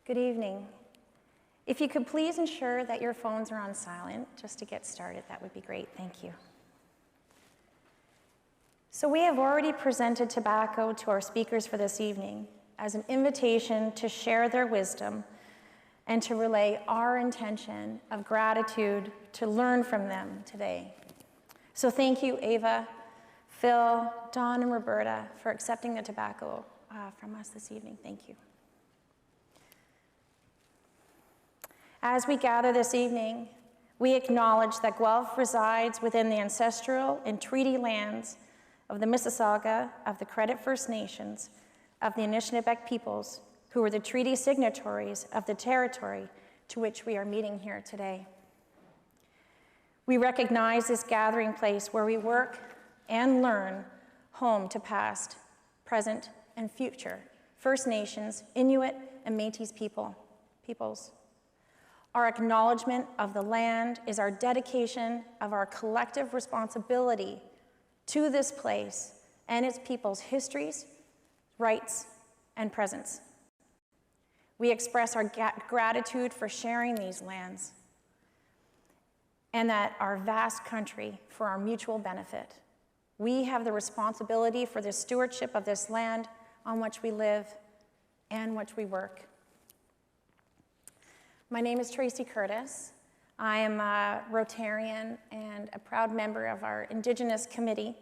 Good evening. If you could please ensure that your phones are on silent, just to get started, that would be great. Thank you. So we have already presented tobacco to our speakers for this evening as an invitation to share their wisdom and to relay our intention of gratitude to learn from them today. So thank you, Ava, Phil, Don, and Roberta, for accepting the tobacco from us this evening. Thank you. As we gather this evening, we acknowledge that Guelph resides within the ancestral and treaty lands of the Mississauga, of the Credit First Nations, of the Anishinaabe peoples, who were the treaty signatories of the territory to which we are meeting here today. We recognize this gathering place where we work and learn, home to past, present, and future First Nations, Inuit, and Métis peoples. Our acknowledgement of the land is our dedication of our collective responsibility to this place and its people's histories, rights, and presence. We express our gratitude for sharing these lands and that our vast country for our mutual benefit. We have the responsibility for the stewardship of this land on which we live and which we work. My name is Tracy Curtis. I am a Rotarian and a proud member of our Indigenous committee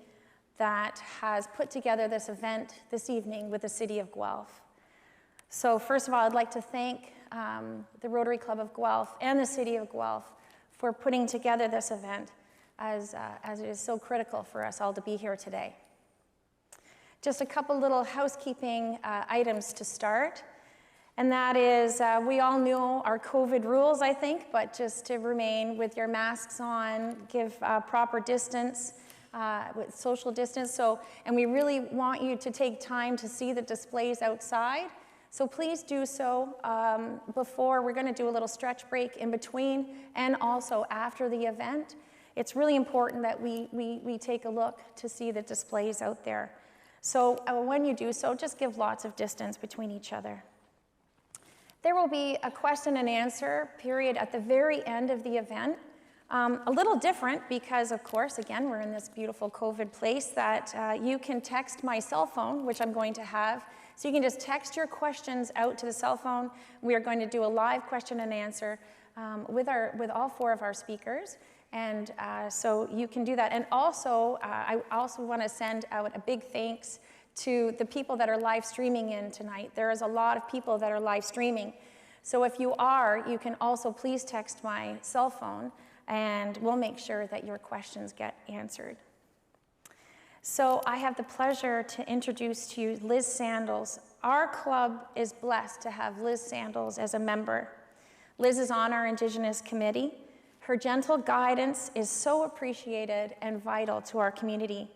that has put together this event this evening with the City of Guelph. So first of all, I'd like to thank the Rotary Club of Guelph and the City of Guelph for putting together this event as it is so critical for us all to be here today. Just a couple little housekeeping items to start. And that is, we all know our COVID rules, I think, but just to remain with your masks on, give proper distance, with social distance. And we really want you to take time to see the displays outside. So please do so before. We're going to do a little stretch break in between and also after the event. It's really important that we take a look to see the displays out there. So when you do so, just give lots of distance between each other. There will be a question and answer period at the very end of the event. A little different because, of course, again, we're in this beautiful COVID place that you can text my cell phone, which I'm going to have. So you can just text your questions out to the cell phone. We are going to do a live question and answer with all four of our speakers. And so you can do that. And also, I also want to send out a big thanks to the people that are live streaming in tonight. There is a lot of people that are live streaming. So if you are, you can also please text my cell phone and we'll make sure that your questions get answered. So I have the pleasure to introduce to you Liz Sandals. Our club is blessed to have Liz Sandals as a member. Liz is on our Indigenous committee. Her gentle guidance is so appreciated and vital to our community.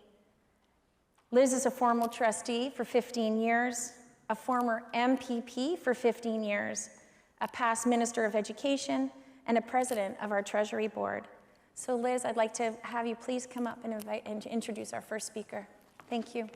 Liz is a former trustee for 15 years, a former MPP for 15 years, a past Minister of Education, and a president of our Treasury Board. So Liz, I'd like to have you please come up and introduce our first speaker. Thank you.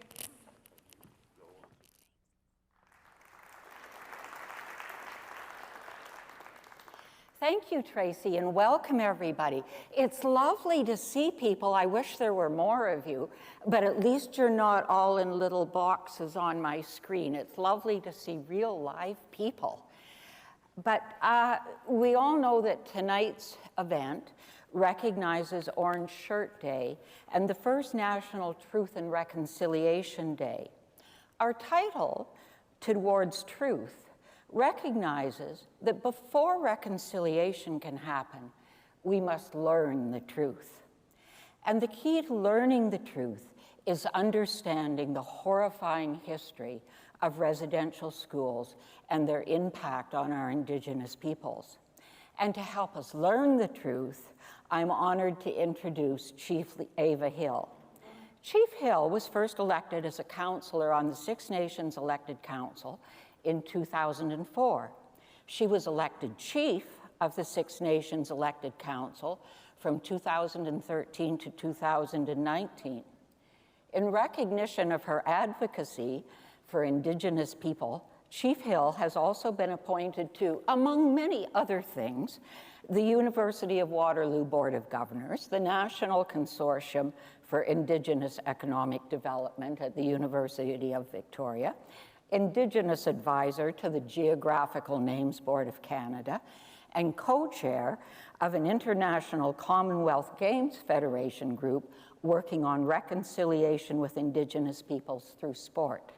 Thank you, Tracy, and welcome everybody. It's lovely to see people. I wish there were more of you, but at least you're not all in little boxes on my screen. It's lovely to see real live people. But we all know that tonight's event recognizes Orange Shirt Day and the first National Truth and Reconciliation Day. Our title, Towards Truth, recognizes that before reconciliation can happen, we must learn the truth. And the key to learning the truth is understanding the horrifying history of residential schools and their impact on our Indigenous peoples. And to help us learn the truth, I'm honored to introduce Chief Ava Hill. Chief Hill was first elected as a councillor on the Six Nations Elected Council in 2004. She was elected chief of the Six Nations Elected Council from 2013 to 2019. In recognition of her advocacy for Indigenous people, Chief Hill has also been appointed to, among many other things, the University of Waterloo Board of Governors, the National Consortium for Indigenous Economic Development at the University of Victoria, Indigenous Advisor to the Geographical Names Board of Canada, and co-chair of an International Commonwealth Games Federation group working on reconciliation with Indigenous peoples through sport.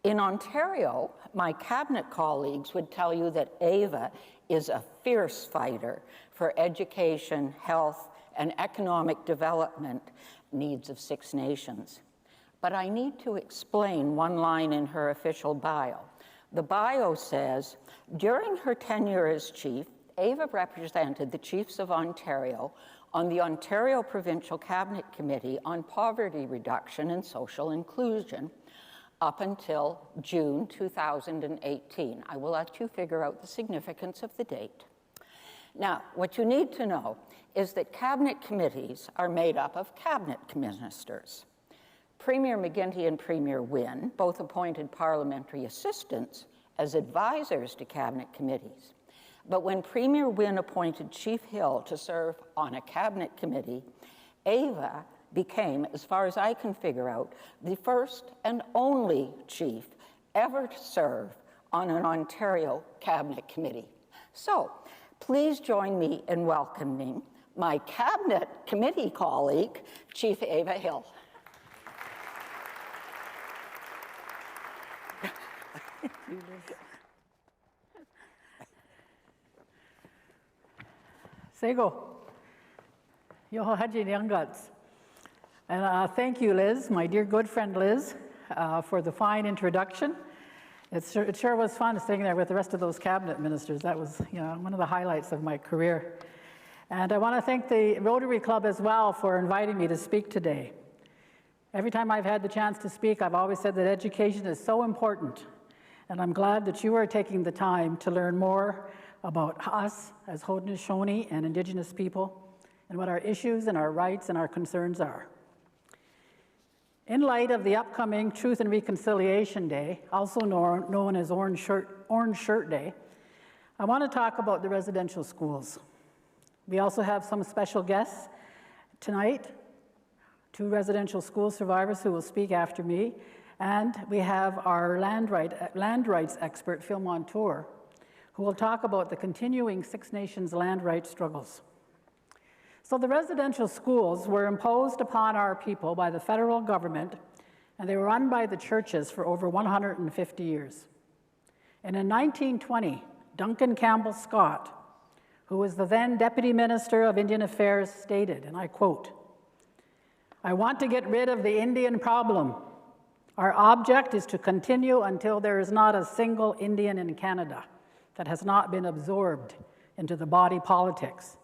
In Ontario, my cabinet colleagues would tell you that Ava is a fierce fighter for education, health, and economic development needs of Six Nations. But I need to explain one line in her official bio. The bio says, during her tenure as chief, Ava represented the Chiefs of Ontario on the Ontario Provincial Cabinet Committee on Poverty Reduction and Social Inclusion up until June 2018. I will let you figure out the significance of the date. Now, what you need to know is that cabinet committees are made up of cabinet ministers. Premier McGuinty and Premier Wynne both appointed parliamentary assistants as advisors to cabinet committees. But when Premier Wynne appointed Chief Hill to serve on a cabinet committee, Ava became, as far as I can figure out, the first and only chief ever to serve on an Ontario cabinet committee. So please join me in welcoming my cabinet committee colleague, Chief Ava Hill. Sego, yoho haji nyangats. And thank you, Liz, my dear good friend Liz, for the fine introduction. It sure was fun sitting there with the rest of those cabinet ministers. That was, one of the highlights of my career. And I want to thank the Rotary Club as well for inviting me to speak today. Every time I've had the chance to speak, I've always said that education is so important. And I'm glad that you are taking the time to learn more about us as Haudenosaunee and Indigenous people and what our issues and our rights and our concerns are. In light of the upcoming Truth and Reconciliation Day, also known as Orange Shirt Day, I want to talk about the residential schools. We also have some special guests tonight, 2 residential school survivors who will speak after me, and we have our land rights expert, Phil Montour, who will talk about the continuing Six Nations land rights struggles. So the residential schools were imposed upon our people by the federal government, and they were run by the churches for over 150 years. And in 1920, Duncan Campbell Scott, who was the then Deputy Minister of Indian Affairs, stated, and I quote, "I want to get rid of the Indian problem. Our object is to continue until there is not a single Indian in Canada that has not been absorbed into the body politics,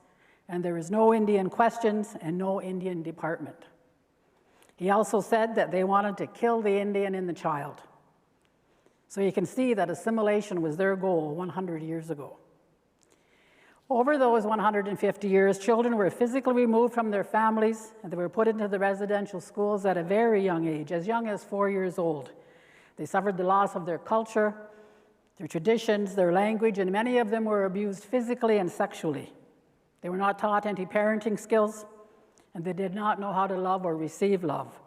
and there is no Indian questions and no Indian department." He also said that they wanted to kill the Indian in the child. So you can see that assimilation was their goal 100 years ago. Over those 150 years, children were physically removed from their families, and they were put into the residential schools at a very young age, as young as 4 years old. They suffered the loss of their culture, their traditions, their language, and many of them were abused physically and sexually. They were not taught any parenting skills, and they did not know how to love or receive love.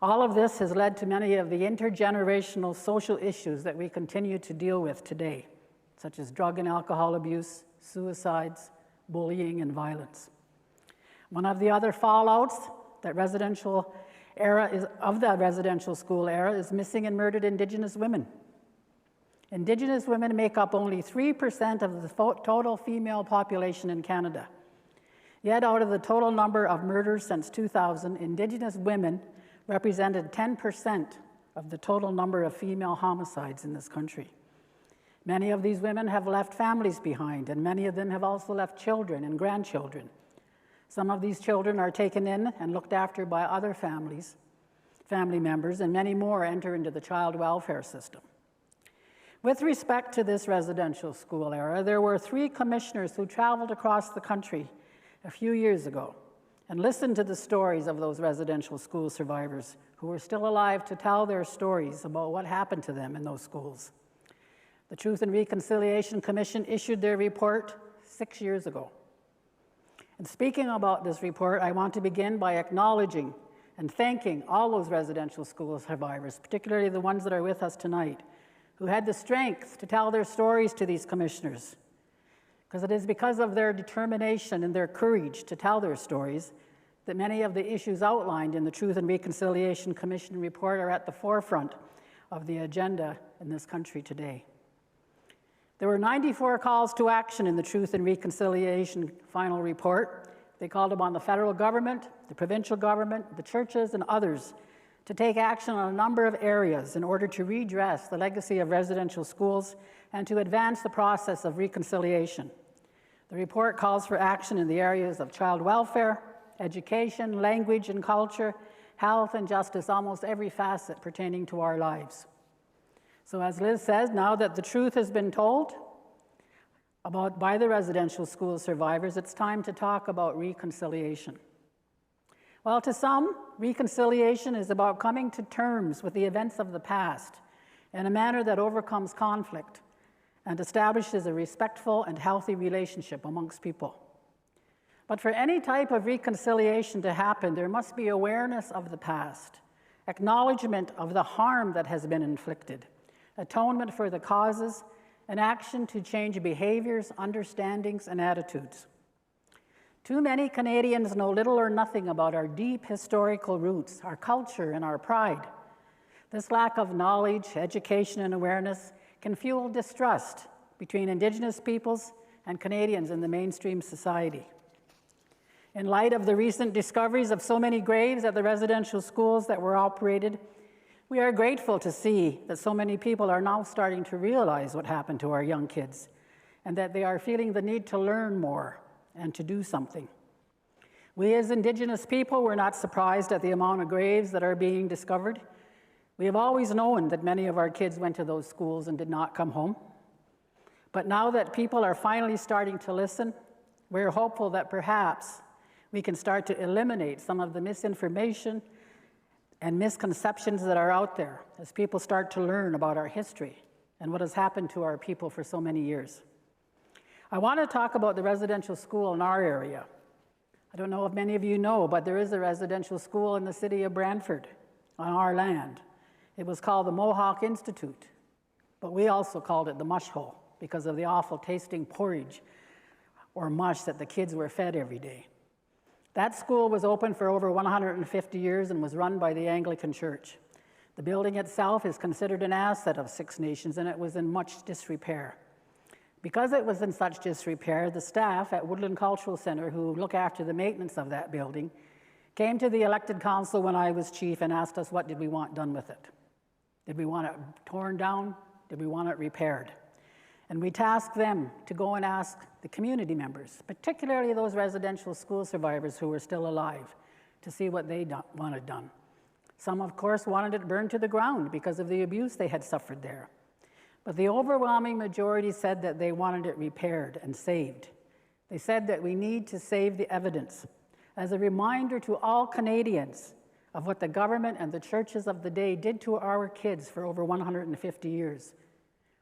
All of this has led to many of the intergenerational social issues that we continue to deal with today, such as drug and alcohol abuse, suicides, bullying, and violence. One of the other fallouts that the residential school era is missing and murdered Indigenous women. Indigenous women make up only 3% of the total female population in Canada. Yet out of the total number of murders since 2000, Indigenous women represented 10% of the total number of female homicides in this country. Many of these women have left families behind, and many of them have also left children and grandchildren. Some of these children are taken in and looked after by other family members, and many more enter into the child welfare system. With respect to this residential school era, there were 3 commissioners who traveled across the country a few years ago and listen to the stories of those residential school survivors who are still alive to tell their stories about what happened to them in those schools. The Truth and Reconciliation Commission issued their report 6 years ago. And speaking about this report, I want to begin by acknowledging and thanking all those residential school survivors, particularly the ones that are with us tonight, who had the strength to tell their stories to these commissioners. Because it is because of their determination and their courage to tell their stories that many of the issues outlined in the Truth and Reconciliation Commission report are at the forefront of the agenda in this country today. There were 94 calls to action in the Truth and Reconciliation final report. They called upon the federal government, the provincial government, the churches, and others to take action on a number of areas in order to redress the legacy of residential schools and to advance the process of reconciliation. The report calls for action in the areas of child welfare, education, language and culture, health and justice, almost every facet pertaining to our lives. So as Liz says, now that the truth has been told by the residential school survivors, it's time to talk about reconciliation. Well, to some, reconciliation is about coming to terms with the events of the past in a manner that overcomes conflict and establishes a respectful and healthy relationship amongst people. But for any type of reconciliation to happen, there must be awareness of the past, acknowledgement of the harm that has been inflicted, atonement for the causes, and action to change behaviors, understandings, and attitudes. Too many Canadians know little or nothing about our deep historical roots, our culture, and our pride. This lack of knowledge, education, and awareness can fuel distrust between Indigenous peoples and Canadians in the mainstream society. In light of the recent discoveries of so many graves at the residential schools that were operated, we are grateful to see that so many people are now starting to realize what happened to our young kids and that they are feeling the need to learn more and to do something. We as Indigenous people were not surprised at the amount of graves that are being discovered. We have always known that many of our kids went to those schools and did not come home. But now that people are finally starting to listen, we're hopeful that perhaps we can start to eliminate some of the misinformation and misconceptions that are out there as people start to learn about our history and what has happened to our people for so many years. I want to talk about the residential school in our area. I don't know if many of you know, but there is a residential school in the city of Brantford on our land. It was called the Mohawk Institute, but we also called it the mush hole because of the awful tasting porridge or mush that the kids were fed every day. That school was open for over 150 years and was run by the Anglican Church. The building itself is considered an asset of Six Nations, and it was in much disrepair. Because it was in such disrepair, the staff at Woodland Cultural Centre, who look after the maintenance of that building, came to the elected council when I was chief and asked us what did we want done with it. Did we want it torn down? Did we want it repaired? And we tasked them to go and ask the community members, particularly those residential school survivors who were still alive, to see what they wanted done. Some, of course, wanted it burned to the ground because of the abuse they had suffered there. But the overwhelming majority said that they wanted it repaired and saved. They said that we need to save the evidence as a reminder to all Canadians of what the government and the churches of the day did to our kids for over 150 years.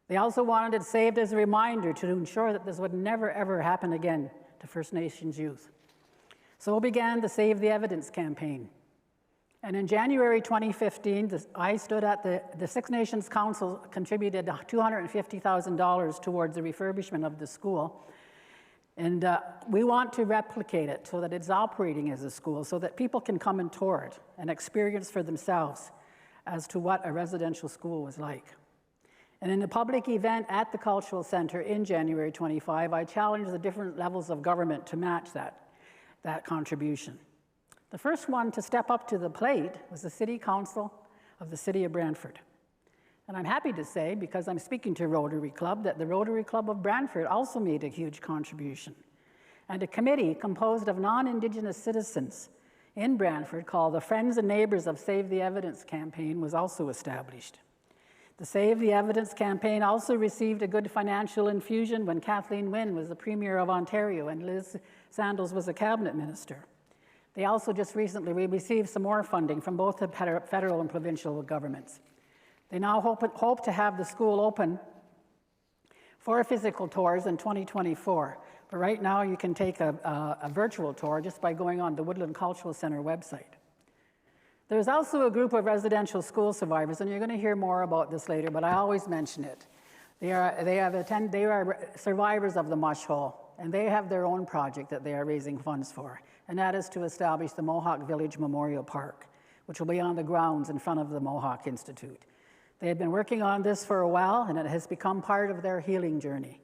They also wanted it saved as a reminder to ensure that this would never, ever happen again to First Nations youth. So began the Save the Evidence campaign. And in January 2015, I stood at the Six Nations Council contributed $250,000 towards the refurbishment of the school. And we want to replicate it so that it's operating as a school, so that people can come and tour it and experience for themselves as to what a residential school was like. And in a public event at the Cultural Centre in January 25, I challenged the different levels of government to match that contribution. The first one to step up to the plate was the City Council of the City of Brantford. And I'm happy to say, because I'm speaking to Rotary Club, that the Rotary Club of Brantford also made a huge contribution. And a committee composed of non-Indigenous citizens in Brantford called the Friends and Neighbours of Save the Evidence campaign was also established. The Save the Evidence campaign also received a good financial infusion when Kathleen Wynne was the Premier of Ontario and Liz Sandals was a cabinet minister. They also just recently received some more funding from both the federal and provincial governments. They now hope to have the school open for physical tours in 2024. But right now you can take a virtual tour just by going on the Woodland Cultural Centre website. There's also a group of residential school survivors, and you're going to hear more about this later, but I always mention it. They are survivors of the mush hole, and they have their own project that they are raising funds for, and that is to establish the Mohawk Village Memorial Park, which will be on the grounds in front of the Mohawk Institute. They have been working on this for a while, and it has become part of their healing journey.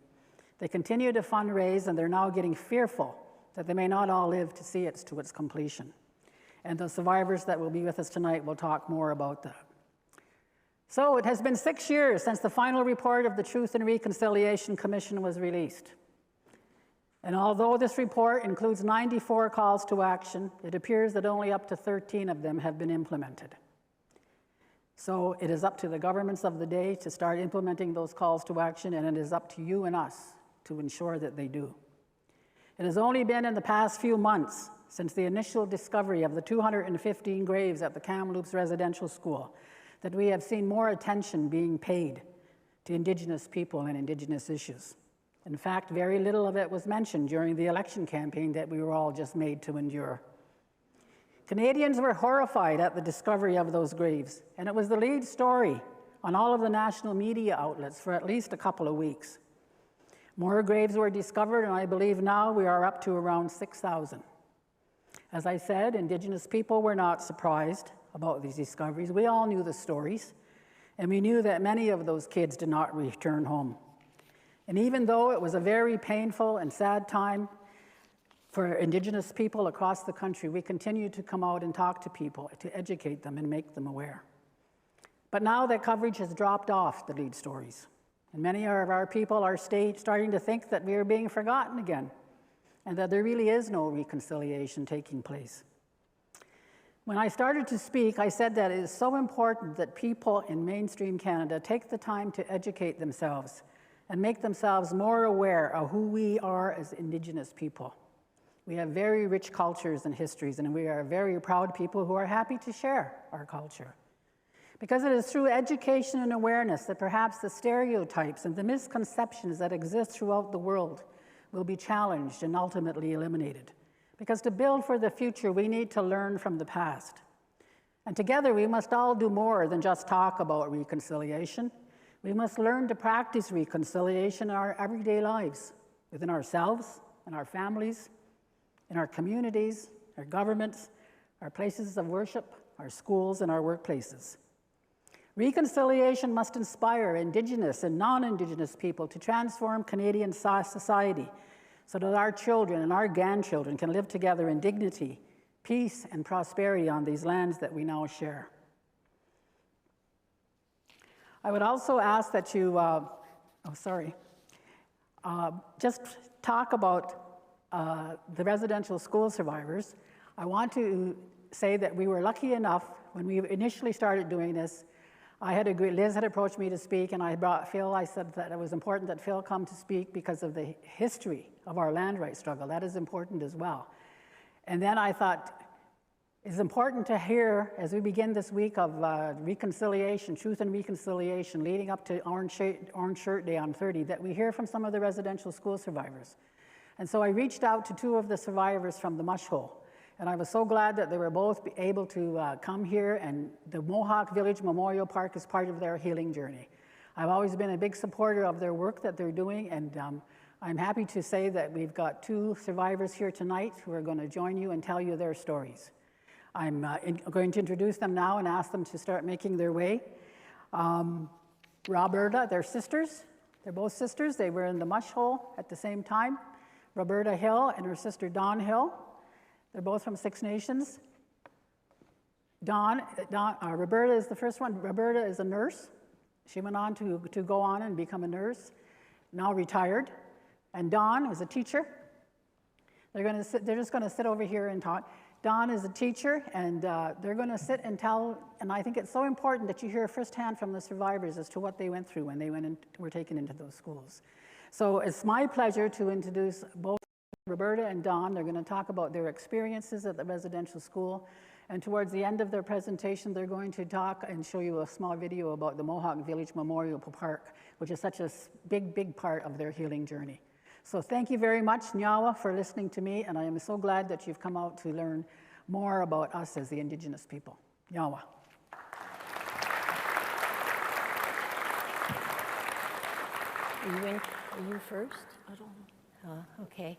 They continue to fundraise, and they're now getting fearful that they may not all live to see it to its completion. And the survivors that will be with us tonight will talk more about that. So it has been 6 years since the final report of the Truth and Reconciliation Commission was released. And although this report includes 94 calls to action, it appears that only up to 13 of them have been implemented. So it is up to the governments of the day to start implementing those calls to action, and it is up to you and us to ensure that they do. It has only been in the past few months since the initial discovery of the 215 graves at the Kamloops Residential School that we have seen more attention being paid to Indigenous people and Indigenous issues. In fact, very little of it was mentioned during the election campaign that we were all just made to endure. Canadians were horrified at the discovery of those graves, and it was the lead story on all of the national media outlets for at least a couple of weeks. More graves were discovered, and I believe now we are up to around 6,000. As I said, Indigenous people were not surprised about these discoveries. We all knew the stories, and we knew that many of those kids did not return home. And even though it was a very painful and sad time for Indigenous people across the country, we continued to come out and talk to people, to educate them and make them aware. But now that coverage has dropped off the lead stories, and many of our people are starting to think that we are being forgotten again, and that there really is no reconciliation taking place. When I started to speak, I said that it is so important that people in mainstream Canada take the time to educate themselves and make themselves more aware of who we are as Indigenous people. We have very rich cultures and histories, and we are very proud people who are happy to share our culture. Because it is through education and awareness that perhaps the stereotypes and the misconceptions that exist throughout the world will be challenged and ultimately eliminated. Because to build for the future, we need to learn from the past. And together, we must all do more than just talk about reconciliation. We must learn to practice reconciliation in our everyday lives, within ourselves, in our families, in our communities, our governments, our places of worship, our schools, and our workplaces. Reconciliation must inspire Indigenous and non-Indigenous people to transform Canadian society so that our children and our grandchildren can live together in dignity, peace, and prosperity on these lands that we now share. I would also ask that you, just talk about the residential school survivors. I want to say that we were lucky enough when we initially started doing this. Liz had approached me to speak, and I brought Phil. I said that it was important that Phil come to speak because of the history of our land rights struggle. That is important as well. And then I thought, it's important to hear, as we begin this week of reconciliation, truth and reconciliation, leading up to Orange Shirt Day on 30, that we hear from some of the residential school survivors. And so I reached out to two of the survivors from the mush hole. And I was so glad that they were both able to come here, and the Mohawk Village Memorial Park is part of their healing journey. I've always been a big supporter of their work that they're doing, and I'm happy to say that we've got two survivors here tonight who are going to join you and tell you their stories. I'm going to introduce them now and ask them to start making their way. Roberta, they're sisters. They're both sisters. They were in the mush hole at the same time. Roberta Hill and her sister Dawn Hill. They're both from Six Nations. Roberta is the first one. Roberta is a nurse. She went on to go on and become a nurse, now retired. And Dawn is a teacher. They're just going to sit over here and talk. Dawn is a teacher, and they're going to sit and tell, and I think it's so important that you hear firsthand from the survivors as to what they went through when they were taken into those schools. So it's my pleasure to introduce both Roberta and Don. They're going to talk about their experiences at the residential school. And towards the end of their presentation, they're going to talk and show you a small video about the Mohawk Village Memorial Park, which is such a big, big part of their healing journey. So thank you very much, Nyawa, for listening to me, and I am so glad that you've come out to learn more about us as the Indigenous people. Nyawa. Are you first? I don't know. Okay.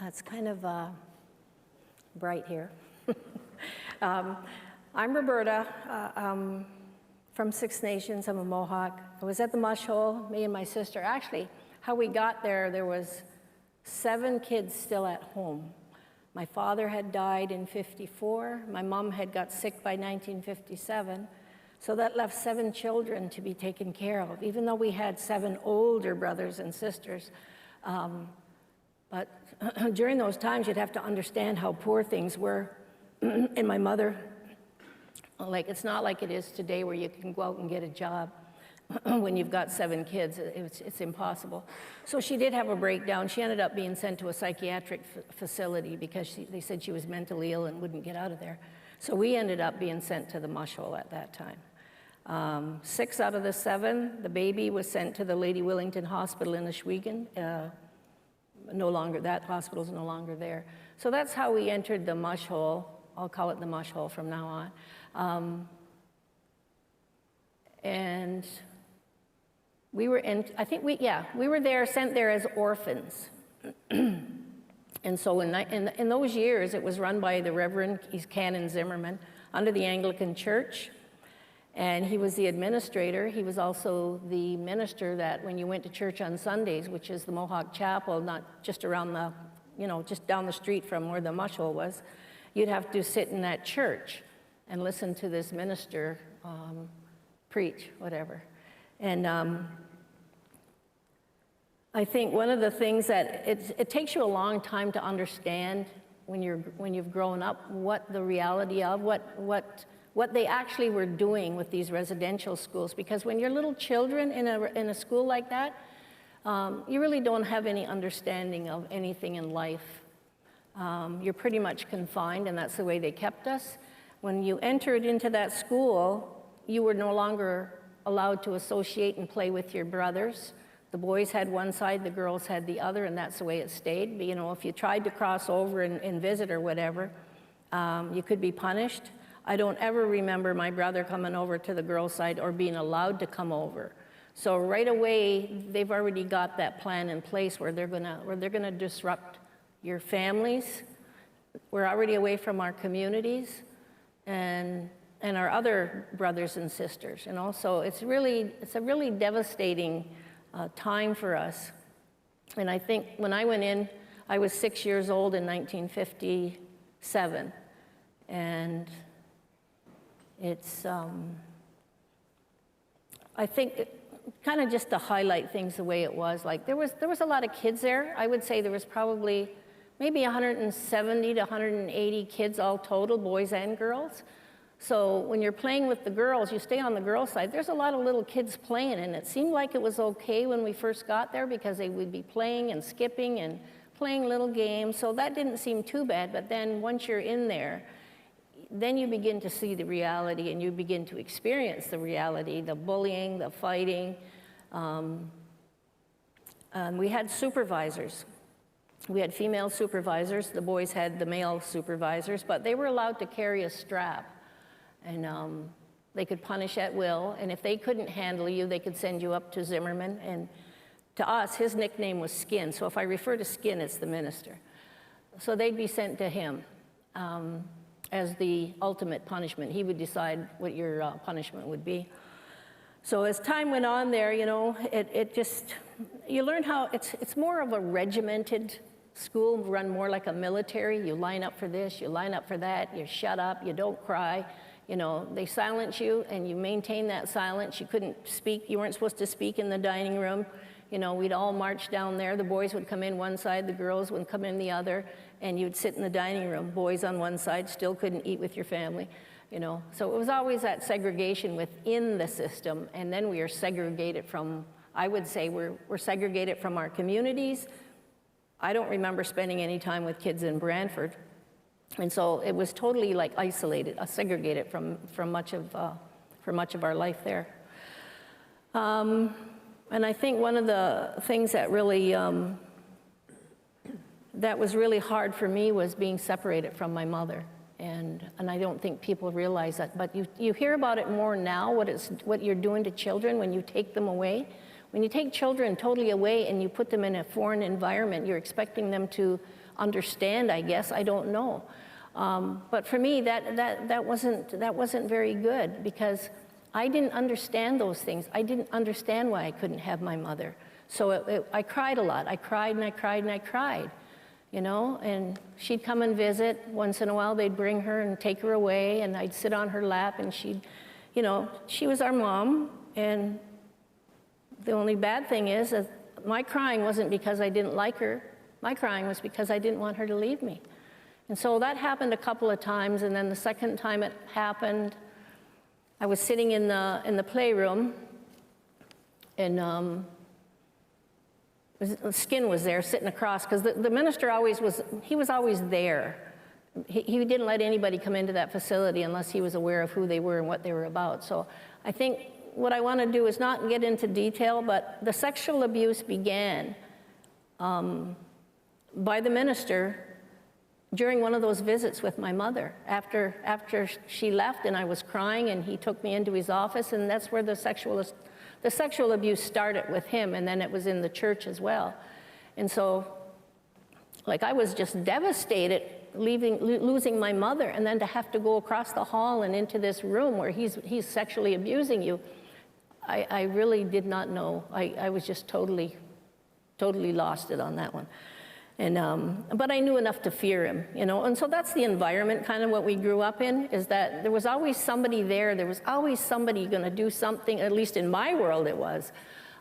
It's kind of bright here. I'm Roberta. From Six Nations. I'm a Mohawk. I was at the mush hole, me and my sister. Actually, how we got there, there was 7 kids still at home. My father had died in '54. My mom had got sick by 1957. So that left 7 children to be taken care of, even though we had 7 older brothers and sisters. But during those times, you'd have to understand how poor things were. And my mother, like, it's not like it is today where you can go out and get a job when you've got 7 kids. It's impossible. So she did have a breakdown. She ended up being sent to a psychiatric facility because they said she was mentally ill and wouldn't get out of there. So we ended up being sent to the mush hole at that time. 6 out of the 7, the baby was sent to the Lady Willington Hospital in Oshwegan. That hospital's no longer there. So that's how we entered the mush hole. I'll call it the mush hole from now on. And we were in, we were there, sent there as orphans. And so in those years, it was run by the Reverend, he's Canon Zimmerman, under the Anglican Church. And he was the administrator. He was also the minister that when you went to church on Sundays, which is the Mohawk Chapel, not just around the, just down the street from where the mush hole was, you'd have to sit in that church and listen to this minister preach, whatever. And I think one of the things that it takes you a long time to understand when you've grown up what the reality of what they actually were doing with these residential schools, because when you're little children in a school like that, you really don't have any understanding of anything in life. You're pretty much confined, and that's the way they kept us. When you entered into that school, you were no longer allowed to associate and play with your brothers. The boys had one side, the girls had the other, and that's the way it stayed. But, if you tried to cross over and visit or whatever, you could be punished. I don't ever remember my brother coming over to the girls' side or being allowed to come over. So right away, they've already got that plan in place where they're gonna disrupt your families. We're already away from our communities and our other brothers and sisters. And also, it's a really devastating time for us. And I think when I went in, I was 6 years old in 1957. And it's, I think, kind of just to highlight things the way it was, like there was a lot of kids there. I would say there was probably maybe 170 to 180 kids all total, boys and girls. So when you're playing with the girls, you stay on the girls' side, there's a lot of little kids playing, and it seemed like it was okay when we first got there because they would be playing and skipping and playing little games, so that didn't seem too bad. But then once you're in there, then you begin to see the reality and you begin to experience the reality, the bullying, the fighting. We had supervisors. We had female supervisors. The boys had the male supervisors, but they were allowed to carry a strap. And they could punish at will. And if they couldn't handle you, they could send you up to Zimmerman. And to us, his nickname was Skin. So if I refer to Skin, it's the minister. So they'd be sent to him as the ultimate punishment. He would decide what your punishment would be. So as time went on there, it just, you learn how, it's more of a regimented school, run more like a military. You line up for this, you line up for that, you shut up, you don't cry. They silence you and you maintain that silence. You couldn't speak, you weren't supposed to speak in the dining room. We'd all march down there. The boys would come in one side, the girls would come in the other, and you'd sit in the dining room. Boys on one side still couldn't eat with your family, So it was always that segregation within the system, and then we are segregated from I would say we're segregated from our communities. I don't remember spending any time with kids in Brantford. And so it was totally like isolated, segregated from much of our life there. And I think one of the things that really, that was really hard for me was being separated from my mother. And I don't think people realize that, but you hear about it more now, what you're doing to children when you take them away. When you take children totally away and you put them in a foreign environment, you're expecting them to understand, I guess, I don't know. But for me, that wasn't very good, because I didn't understand those things. I didn't understand why I couldn't have my mother. So I cried a lot. I cried and I cried and I cried, you know, and she'd come and visit. Once in a while, they'd bring her and take her away, and I'd sit on her lap, and she'd, you know, she was our mom. And the only bad thing is that my crying wasn't because I didn't like her. My crying was because I didn't want her to leave me. And so that happened a couple of times, and then the second time it happened, I was sitting in the playroom, and Skin was there sitting across, because the minister was always there. He didn't let anybody come into that facility unless he was aware of who they were and what they were about. So I think what I want to do is not get into detail, but the sexual abuse began by the minister during one of those visits with my mother. After she left and I was crying, and he took me into his office, and that's where the sexual abuse started with him, and then it was in the church as well. And so, like, I was just devastated losing my mother, and then to have to go across the hall and into this room where he's sexually abusing you. I really did not know. I was just totally lost it on that one. And, but I knew enough to fear him, you know. And so that's the environment, kind of what we grew up in, is that there was always somebody there. There was always somebody going to do something, at least in my world it was.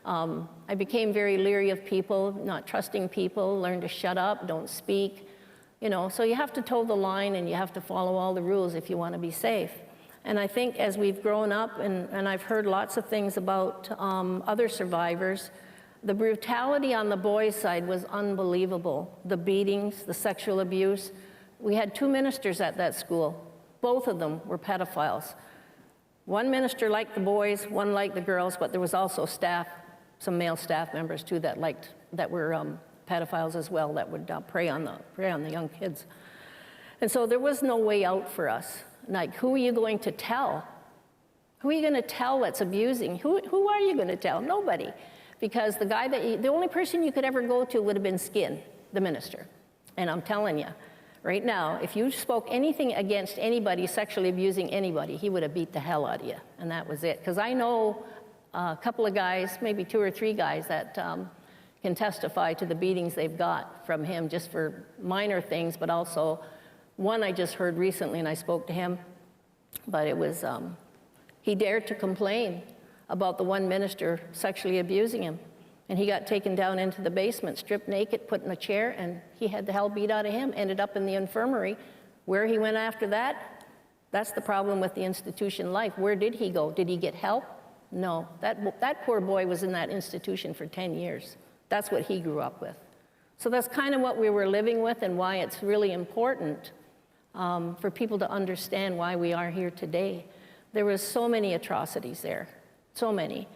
I became very leery of people, not trusting people, learned to shut up, don't speak, you know. So you have to toe the line, and you have to follow all the rules if you want to be safe. And I think as we've grown up, and I've heard lots of things about other survivors, the brutality on the boys' side was unbelievable. The beatings, the sexual abuse. We had 2 ministers at that school. Both of them were pedophiles. One minister liked the boys, one liked the girls, but there was also staff, some male staff members too, that were pedophiles as well, that would prey on the young kids. And so there was no way out for us. Like, who are you going to tell? Who are you going to tell that's abusing? Who are you going to tell? Nobody. Because the only person you could ever go to would have been Skin, the minister. And I'm telling you, right now, if you spoke anything against anybody sexually abusing anybody, he would have beat the hell out of you, and that was it. Because I know a couple of guys, maybe 2 or 3 guys, that can testify to the beatings they've got from him just for minor things, but also one I just heard recently, and I spoke to him, but it was, he dared to complain about the one minister sexually abusing him. And he got taken down into the basement, stripped naked, put in a chair, and he had the hell beat out of him, ended up in the infirmary. Where he went after that, that's the problem with the institution life. Where did he go? Did he get help? No. That poor boy was in that institution for 10 years. That's what he grew up with. So that's kind of what we were living with, and why it's really important for people to understand why we are here today. There was so many atrocities there. So many.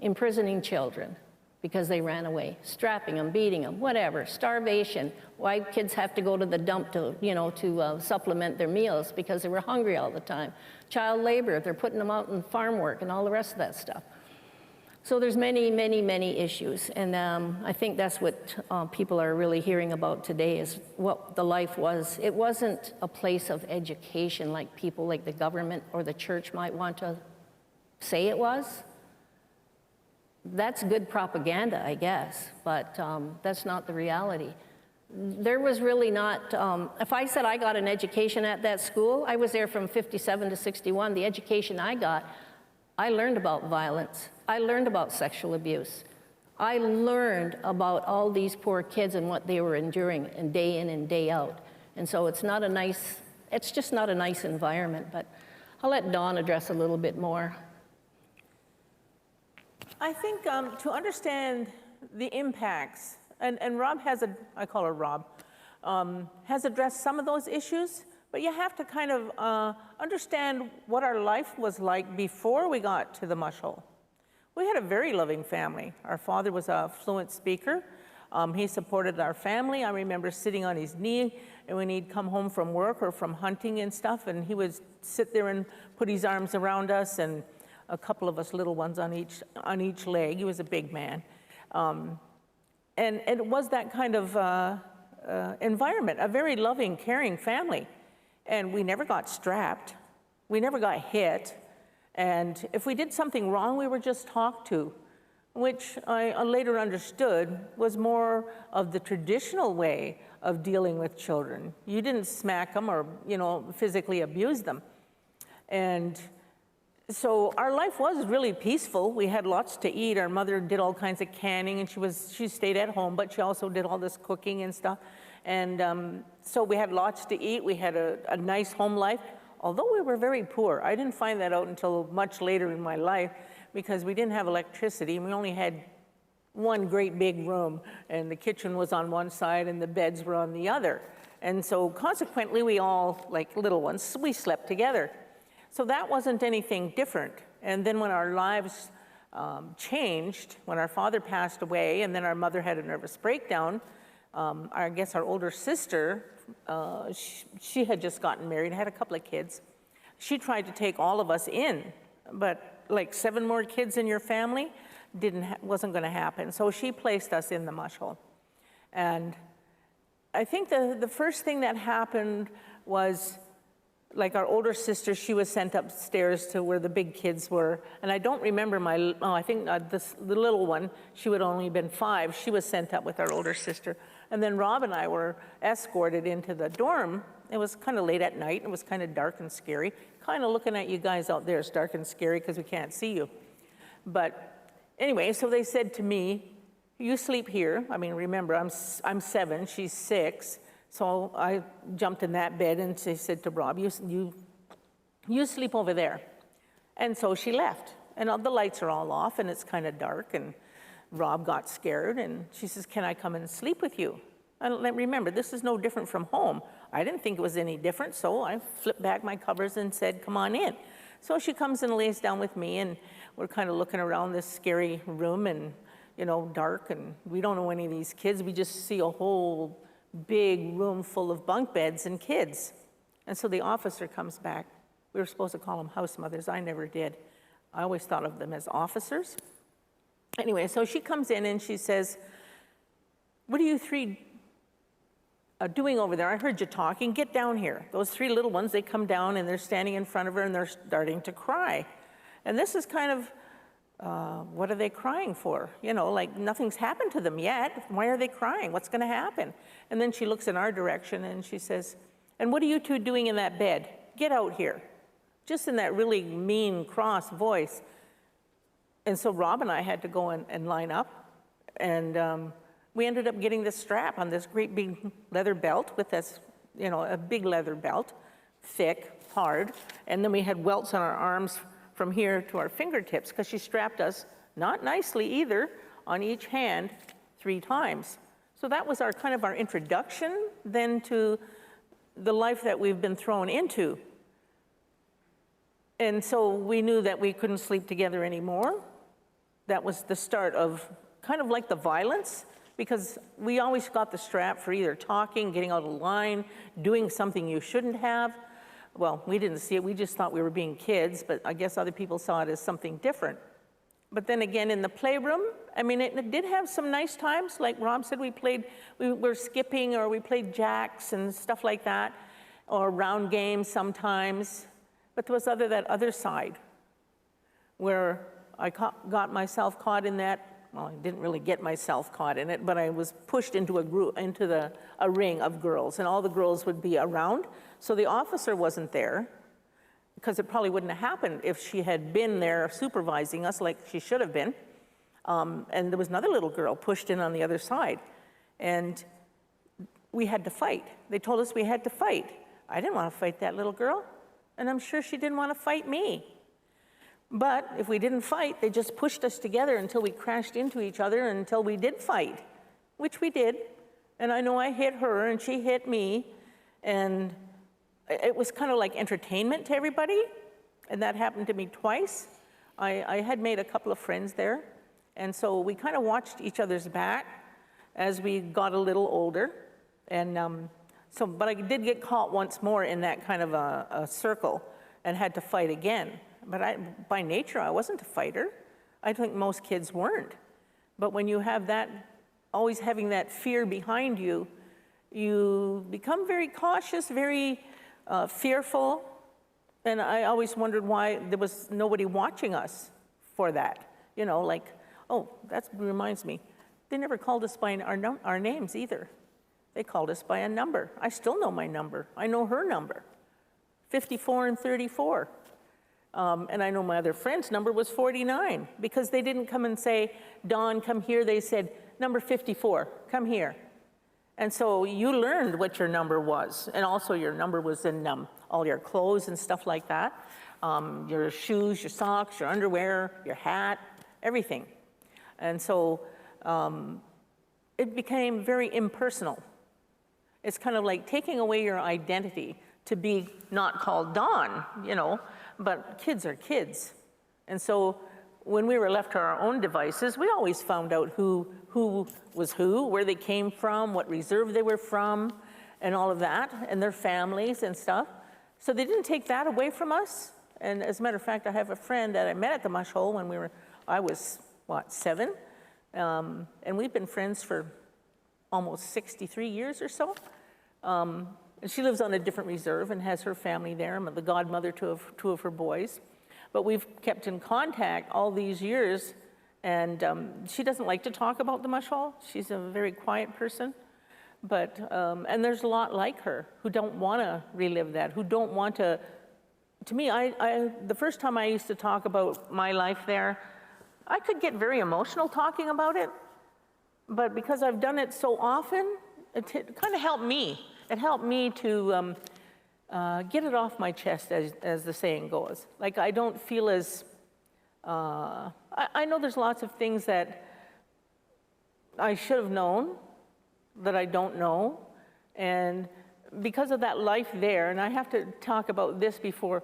Imprisoning children because they ran away, strapping them, beating them, whatever, starvation. Why kids have to go to the dump to supplement their meals because they were hungry all the time. Child labor, they're putting them out in farm work and all the rest of that stuff. So there's many, many, many issues, and I think that's what people are really hearing about today, is what the life was. It wasn't a place of education like people like the government or the church might want to say it was. That's good propaganda, I guess, but that's not the reality. There was really not, if I said I got an education at that school, I was there from 57 to 61. The education I got, I learned about violence. I learned about sexual abuse. I learned about all these poor kids and what they were enduring, and day in and day out. And so it's just not a nice environment, but I'll let Dawn address a little bit more. I think to understand the impacts, and Rob has I call her Rob, has addressed some of those issues, but you have to kind of understand what our life was like before we got to the mush hole. We had a very loving family. Our father was a fluent speaker. He supported our family. I remember sitting on his knee, and when he'd come home from work or from hunting and stuff, and he would sit there and put his arms around us, and a couple of us little ones on each leg. He was a big man. And it was that kind of environment, a very loving, caring family. And we never got strapped. We never got hit. And if we did something wrong, we were just talked to, which I later understood was more of the traditional way of dealing with children. You didn't smack them or, physically abuse them. And so our life was really peaceful. We had lots to eat. Our mother did all kinds of canning, and she stayed at home, but she also did all this cooking and stuff. And so we had lots to eat. We had a nice home life, although we were very poor. I didn't find that out until much later in my life, because we didn't have electricity, and we only had one great big room, and the kitchen was on one side and the beds were on the other. And so consequently, we all, like little ones, we slept together. So that wasn't anything different. And then when our lives changed, when our father passed away and then our mother had a nervous breakdown, I guess our older sister, she had just gotten married, had a couple of kids. She tried to take all of us in, but like 7 more kids in your family wasn't going to happen. So she placed us in the mush hole. And I think the first thing that happened was, like our older sister, she was sent upstairs to where the big kids were. And I don't remember I think the little one, she would only been 5. She was sent up with our older sister. And then Rob and I were escorted into the dorm. It was kind of late at night. It was kind of dark and scary. Kind of looking at you guys out there, it's dark and scary because we can't see you. But anyway, so they said to me, you sleep here. I mean, remember, I'm 7, she's 6. So I jumped in that bed and she said to Rob, you sleep over there. And so she left. And the lights are all off and it's kind of dark. And Rob got scared and she says, can I come and sleep with you? And remember, this is no different from home. I didn't think it was any different, so I flipped back my covers and said, come on in. So she comes and lays down with me, and we're kind of looking around this scary room and, dark, and we don't know any of these kids. We just see a whole big room full of bunk beds and kids. And so the officer comes back. We were supposed to call them house mothers. I never did. I always thought of them as officers. Anyway, so she comes in and she says, what are you 3 doing over there? I heard you talking. Get down here. Those 3 little ones, they come down and they're standing in front of her and they're starting to cry. And this is kind of, what are they crying for? Like nothing's happened to them yet. Why are they crying? What's going to happen? And then she looks in our direction and she says, and what are you 2 doing in that bed? Get out here. Just in that really mean, cross voice. And so Rob and I had to go and line up. And we ended up getting this strap on this great big leather belt with this, a big leather belt, thick, hard. And then we had welts on our arms from here to our fingertips, because she strapped us, not nicely either, on each hand 3 times. So that was our introduction then to the life that we've been thrown into. And so we knew that we couldn't sleep together anymore. That was the start of kind of like the violence, because we always got the strap for either talking, getting out of line, doing something you shouldn't have. Well, we didn't see it. We just thought we were being kids, but I guess other people saw it as something different. But then again, in the playroom, I mean, it did have some nice times. Like Rob said, we were skipping, or we played jacks and stuff like that, or round games sometimes. But there was that other side where I got myself caught in that. Well, I didn't really get myself caught in it, but I was pushed into a ring of girls, and all the girls would be around. So the officer wasn't there, because it probably wouldn't have happened if she had been there supervising us like she should have been. And there was another little girl pushed in on the other side, and we had to fight. They told us we had to fight. I didn't want to fight that little girl, and I'm sure she didn't want to fight me. But if we didn't fight, they just pushed us together until we crashed into each other until we did fight, which we did. And I know I hit her and she hit me. And it was kind of like entertainment to everybody. And that happened to me twice. I had made a couple of friends there. And so we kind of watched each other's back as we got a little older. And but I did get caught once more in that kind of a circle and had to fight again. But by nature, I wasn't a fighter. I think most kids weren't. But when you have that, always having that fear behind you, you become very cautious, very fearful. And I always wondered why there was nobody watching us for that. You know, like, oh, that reminds me. They never called us by our names either. They called us by a number. I still know my number. I know her number, 54 and 34. And I know my other friend's number was 49 because they didn't come and say, Dawn, come here. They said, number 54, come here. And so you learned what your number was. And also your number was in all your clothes and stuff like that. Your shoes, your socks, your underwear, your hat, everything. And so it became very impersonal. It's kind of like taking away your identity to be not called Dawn, you know, but kids are kids. And so when we were left to our own devices, we always found out who was who, where they came from, what reserve they were from, and all of that, and their families and stuff. So they didn't take that away from us. And as a matter of fact, I have a friend that I met at the Mush Hole when I was, 7? And we've been friends for almost 63 years or so. And she lives on a different reserve and has her family there. I'm the godmother to two of her boys. But we've kept in contact all these years. And she doesn't like to talk about the Mush Hole. She's a very quiet person. But, and there's a lot like her who don't want to relive that, who don't want to me, the first time I used to talk about my life there, I could get very emotional talking about it. But because I've done it so often, it kind of helped me. It helped me to get it off my chest, as the saying goes. Like, I don't feel as, I know there's lots of things that I should have known that I don't know. And because of that life there, and I have to talk about this before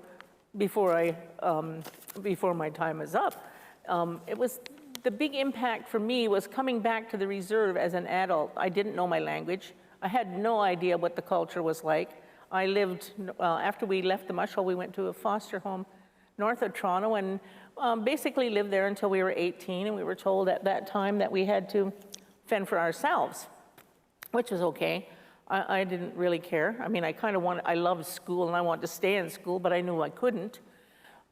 my time is up, it was the big impact for me was coming back to the reserve as an adult. I didn't know my language. I had no idea what the culture was like. I lived, after we left the Mush Hole, we went to a foster home north of Toronto and basically lived there until we were 18, and we were told at that time that we had to fend for ourselves, which was okay. I didn't really care. I mean, I loved school and I wanted to stay in school, but I knew I couldn't,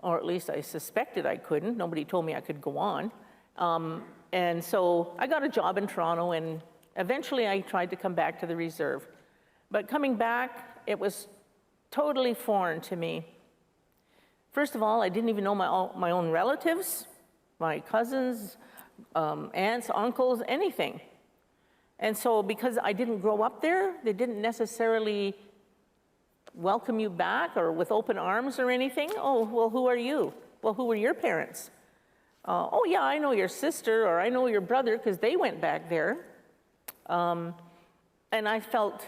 or at least I suspected I couldn't. Nobody told me I could go on. And so I got a job in Toronto, and eventually I tried to come back to the reserve. But coming back, it was totally foreign to me. First of all, I didn't even know my own relatives, my cousins, aunts, uncles, anything. And so because I didn't grow up there, they didn't necessarily welcome you back or with open arms or anything. Oh, well, who are you? Well, who were your parents? Oh, yeah, I know your sister, or I know your brother, because they went back there. And I felt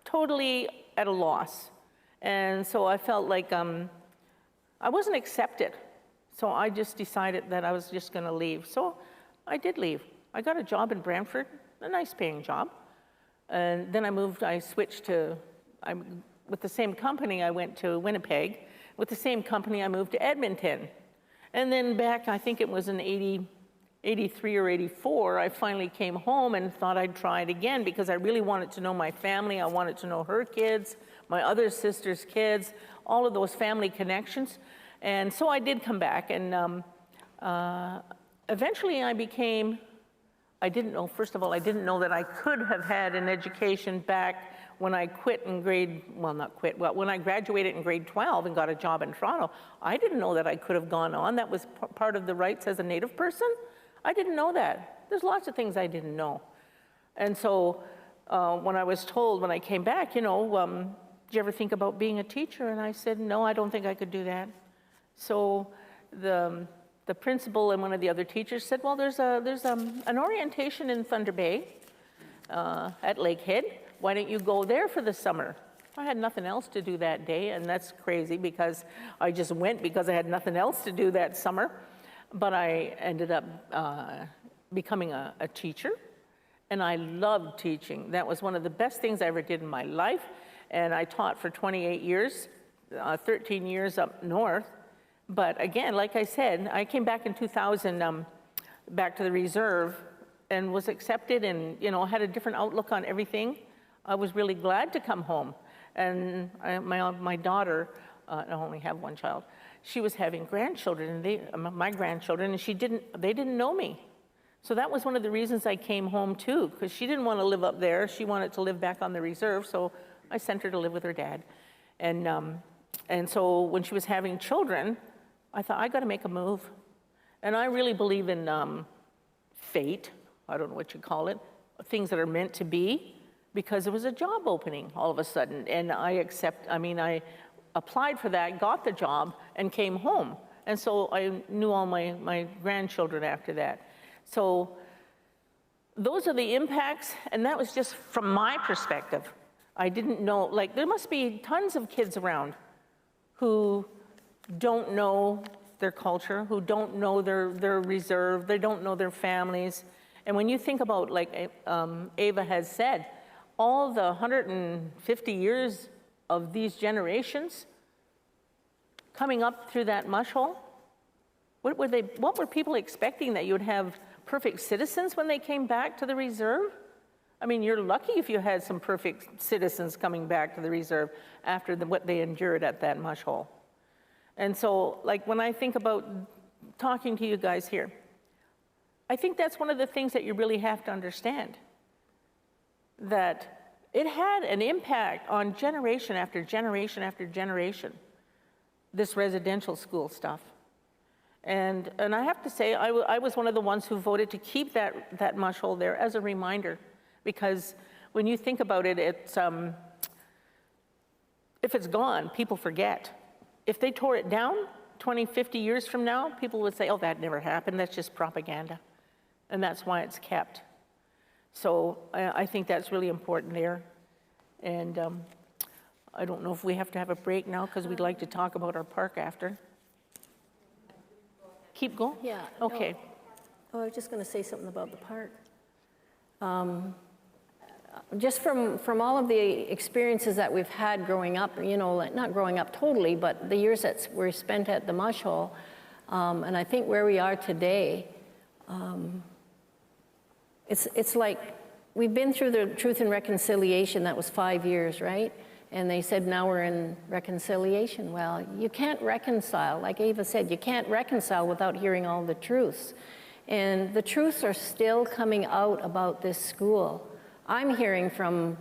totally at a loss. And so I felt like I wasn't accepted. So I just decided that I was just going to leave. So I did leave. I got a job in Brantford, a nice paying job. And then I switched to, with the same company, I went to Winnipeg. With the same company, I moved to Edmonton. And then back, I think it was in 83 or 84, I finally came home and thought I'd try it again because I really wanted to know my family. I wanted to know her kids, my other sister's kids, all of those family connections. And so I did come back, and eventually I didn't know, first of all, I didn't know that I could have had an education back when I quit in when I graduated in grade 12 and got a job in Toronto. I didn't know that I could have gone on. That was part of the rights as a Native person. I didn't know that. There's lots of things I didn't know. And so when I was told when I came back, did you ever think about being a teacher? And I said, no, I don't think I could do that. So the principal and one of the other teachers said, well, there's an orientation in Thunder Bay at Lakehead. Why don't you go there for the summer? I had nothing else to do that day, and that's crazy because I just went because I had nothing else to do that summer. But I ended up becoming a teacher, and I loved teaching. That was one of the best things I ever did in my life, and I taught for 28 years, 13 years up north. But again, like I said, I came back in 2000, back to the reserve, and was accepted and, you know, had a different outlook on everything. I was really glad to come home. And my daughter, I only have one child, she was having grandchildren, and my grandchildren, and they didn't know me. So that was one of the reasons I came home too, because she didn't want to live up there. She wanted to live back on the reserve, so I sent her to live with her dad. And so when she was having children, I thought, I got to make a move. And I really believe in fate, I don't know what you call it, things that are meant to be, because there was a job opening all of a sudden. And I applied for that, got the job, and came home. And so I knew all my grandchildren after that. So those are the impacts, and that was just from my perspective. I didn't know, like, there must be tons of kids around who don't know their culture, who don't know their reserve, they don't know their families. And when you think about, like Ava has said, all the 150 years of these generations coming up through that mush hole, what were people expecting, that you would have perfect citizens when they came back to the reserve? I mean, you're lucky if you had some perfect citizens coming back to the reserve after what they endured at that mush hole. And so, like, when I think about talking to you guys here, I think that's one of the things that you really have to understand, that it had an impact on generation after generation after generation, this residential school stuff. And I have to say, I was one of the ones who voted to keep that mush hole there as a reminder, because when you think about it, it's, if it's gone, people forget. If they tore it down 20, 50 years from now, people would say, oh, that never happened, that's just propaganda. And that's why it's kept. So I think that's really important there. And I don't know if we have to have a break now, because we'd like to talk about our park after. Keep going? Yeah. Okay. Oh, I was just going to say something about the park. Just from all of the experiences that we've had growing up, you know, not growing up totally, but the years that were spent at the mush hole, and I think where we are today, it's like we've been through the Truth and Reconciliation. That was 5 years, right? And they said, now we're in reconciliation. Well, you can't reconcile. Like Ava said, you can't reconcile without hearing all the truths. And the truths are still coming out about this school. I'm hearing from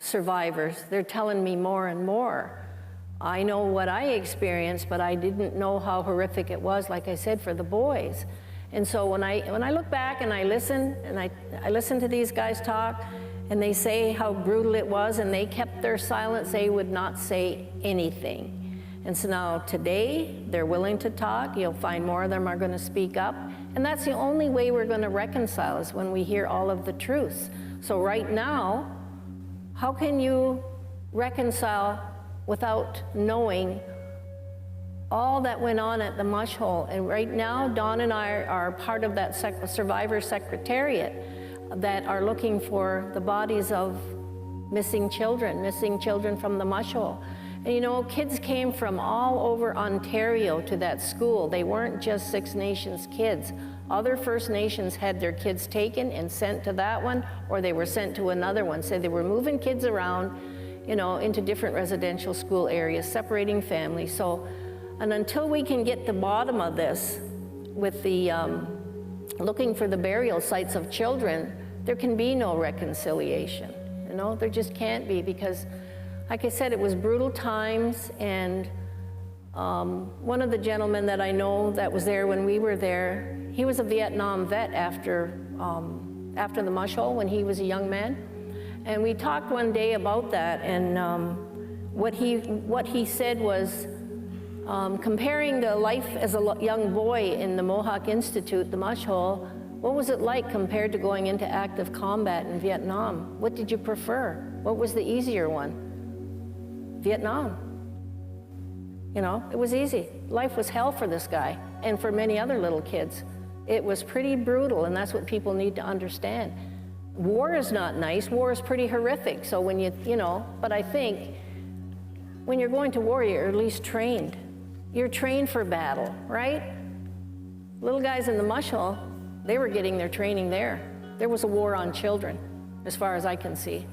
survivors. They're telling me more and more. I know what I experienced, but I didn't know how horrific it was, like I said, for the boys. And so when I look back and I listen to these guys talk, and they say how brutal it was, and they kept their silence, they would not say anything. And so now today, they're willing to talk. You'll find more of them are going to speak up. And that's the only way we're going to reconcile, is when we hear all of the truths. So right now, how can you reconcile without knowing all that went on at the mush hole? And right now, Dawn and I are part of that survivor secretariat that are looking for the bodies of missing children from the mush hole. And you know, kids came from all over Ontario to that school. They weren't just Six Nations kids. Other First Nations had their kids taken and sent to that one, or they were sent to another one. So they were moving kids around, you know, into different residential school areas, separating families. So, and until we can get to the bottom of this with the looking for the burial sites of children, there can be no reconciliation. You know, there just can't be, because, like I said, it was brutal times. And one of the gentlemen that I know that was there when we were there, he was a Vietnam vet after the mush hole when he was a young man. And we talked one day about that, and what he said was, Comparing the life as a young boy in the Mohawk Institute, the mush hole, what was it like compared to going into active combat in Vietnam? What did you prefer? What was the easier one? Vietnam. You know, it was easy. Life was hell for this guy and for many other little kids. It was pretty brutal, and that's what people need to understand. War is not nice. War is pretty horrific. So when you know, but I think when you're going to war, you're at least trained. You're trained for battle, right? Little guys in the mush hole, they were getting their training there. There was a war on children, as far as I can see,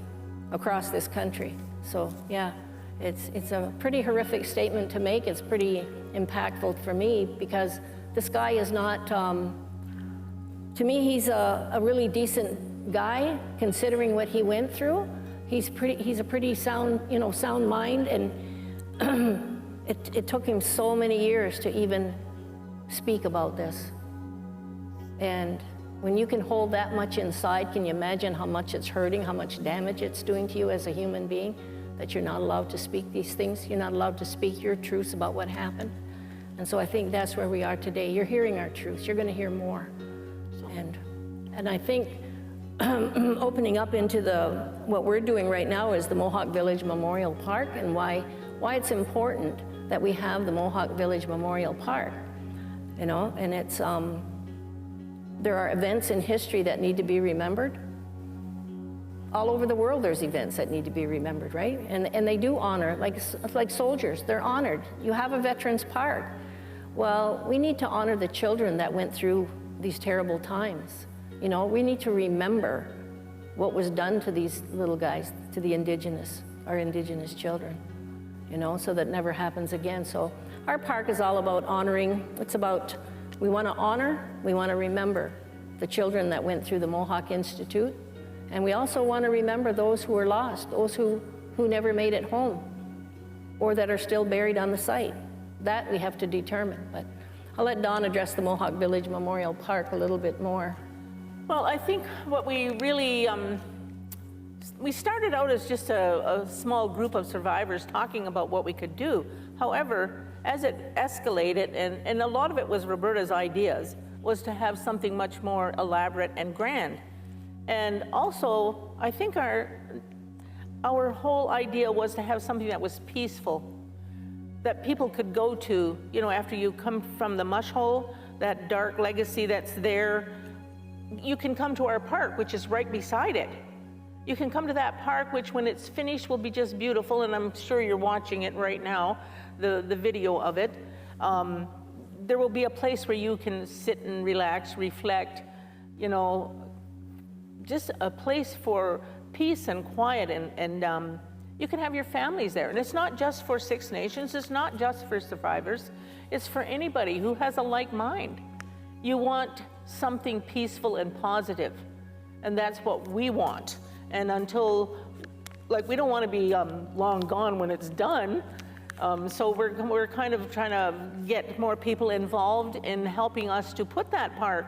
across this country. So yeah, it's a pretty horrific statement to make. It's pretty impactful for me because this guy is not, to me, he's a really decent guy considering what he went through. He's a pretty sound, you know, sound mind, and it took him so many years to even speak about this. And when you can hold that much inside, can you imagine how much it's hurting, how much damage it's doing to you as a human being, that you're not allowed to speak these things? You're not allowed to speak your truths about what happened. And so I think that's where we are today. You're hearing our truths. You're going to hear more. And I think opening up into what we're doing right now is the Mohawk Village Memorial Park, and why it's important that we have the Mohawk Village Memorial Park, you know, and it's, there are events in history that need to be remembered. All over the world there's events that need to be remembered, right? And they do honor, like soldiers, they're honored. You have a Veterans Park. Well, we need to honor the children that went through these terrible times. You know, we need to remember what was done to these little guys, to the our indigenous children, you know, so that never happens again. So our park is all about honoring. It's about, we want to honor, we want to remember the children that went through the Mohawk Institute, and we also want to remember those who were lost, those who never made it home, or that are still buried on the site. That we have to determine. But I'll let Dawn address the Mohawk Village Memorial Park a little bit more. Well, I think what we really, we started out as just a small group of survivors talking about what we could do. However, as it escalated, and a lot of it was Roberta's ideas, was to have something much more elaborate and grand. And also, I think our whole idea was to have something that was peaceful, that people could go to, you know, after you come from the mush hole, that dark legacy that's there. You can come to our park, which is right beside it. You can come to that park, which when it's finished will be just beautiful, and I'm sure you're watching it right now, the video of it. There will be a place where you can sit and relax, reflect, you know, just a place for peace and quiet, and you can have your families there. And it's not just for Six Nations, it's not just for survivors, it's for anybody who has a like mind. You want something peaceful and positive, and that's what we want. And until, like, we don't want to be long gone when it's done, so we're kind of trying to get more people involved in helping us to put that park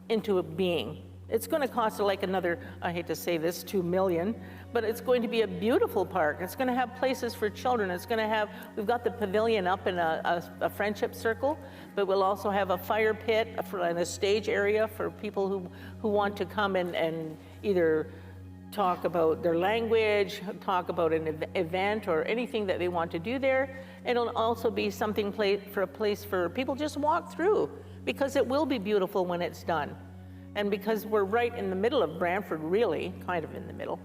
into a being. It's going to cost like another, I hate to say this, $2 million, but it's going to be a beautiful park. It's going to have places for children. It's going to have, we've got the pavilion up in a friendship circle, but we'll also have a fire pit and a stage area for people who want to come and either talk about their language, talk about an event or anything that they want to do there. It'll also be something for a place for people just walk through, because it will be beautiful when it's done. And because we're right in the middle of Brantford, really, kind of in the middle,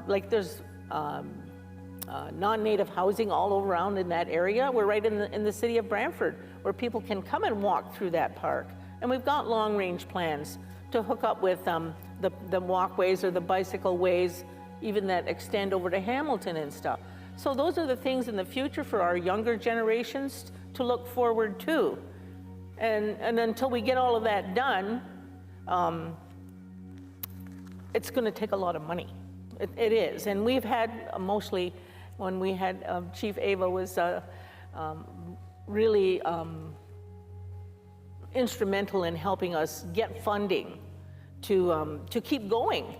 like there's non-native housing all around in that area. We're right in the city of Brantford, where people can come and walk through that park. And we've got long-range plans to hook up with the walkways or the bicycle ways, even that extend over to Hamilton and stuff. So those are the things in the future for our younger generations to look forward to. And until we get all of that done, it's going to take a lot of money. It is. And we've had mostly, when we had Chief Ava was really instrumental in helping us get funding to keep going,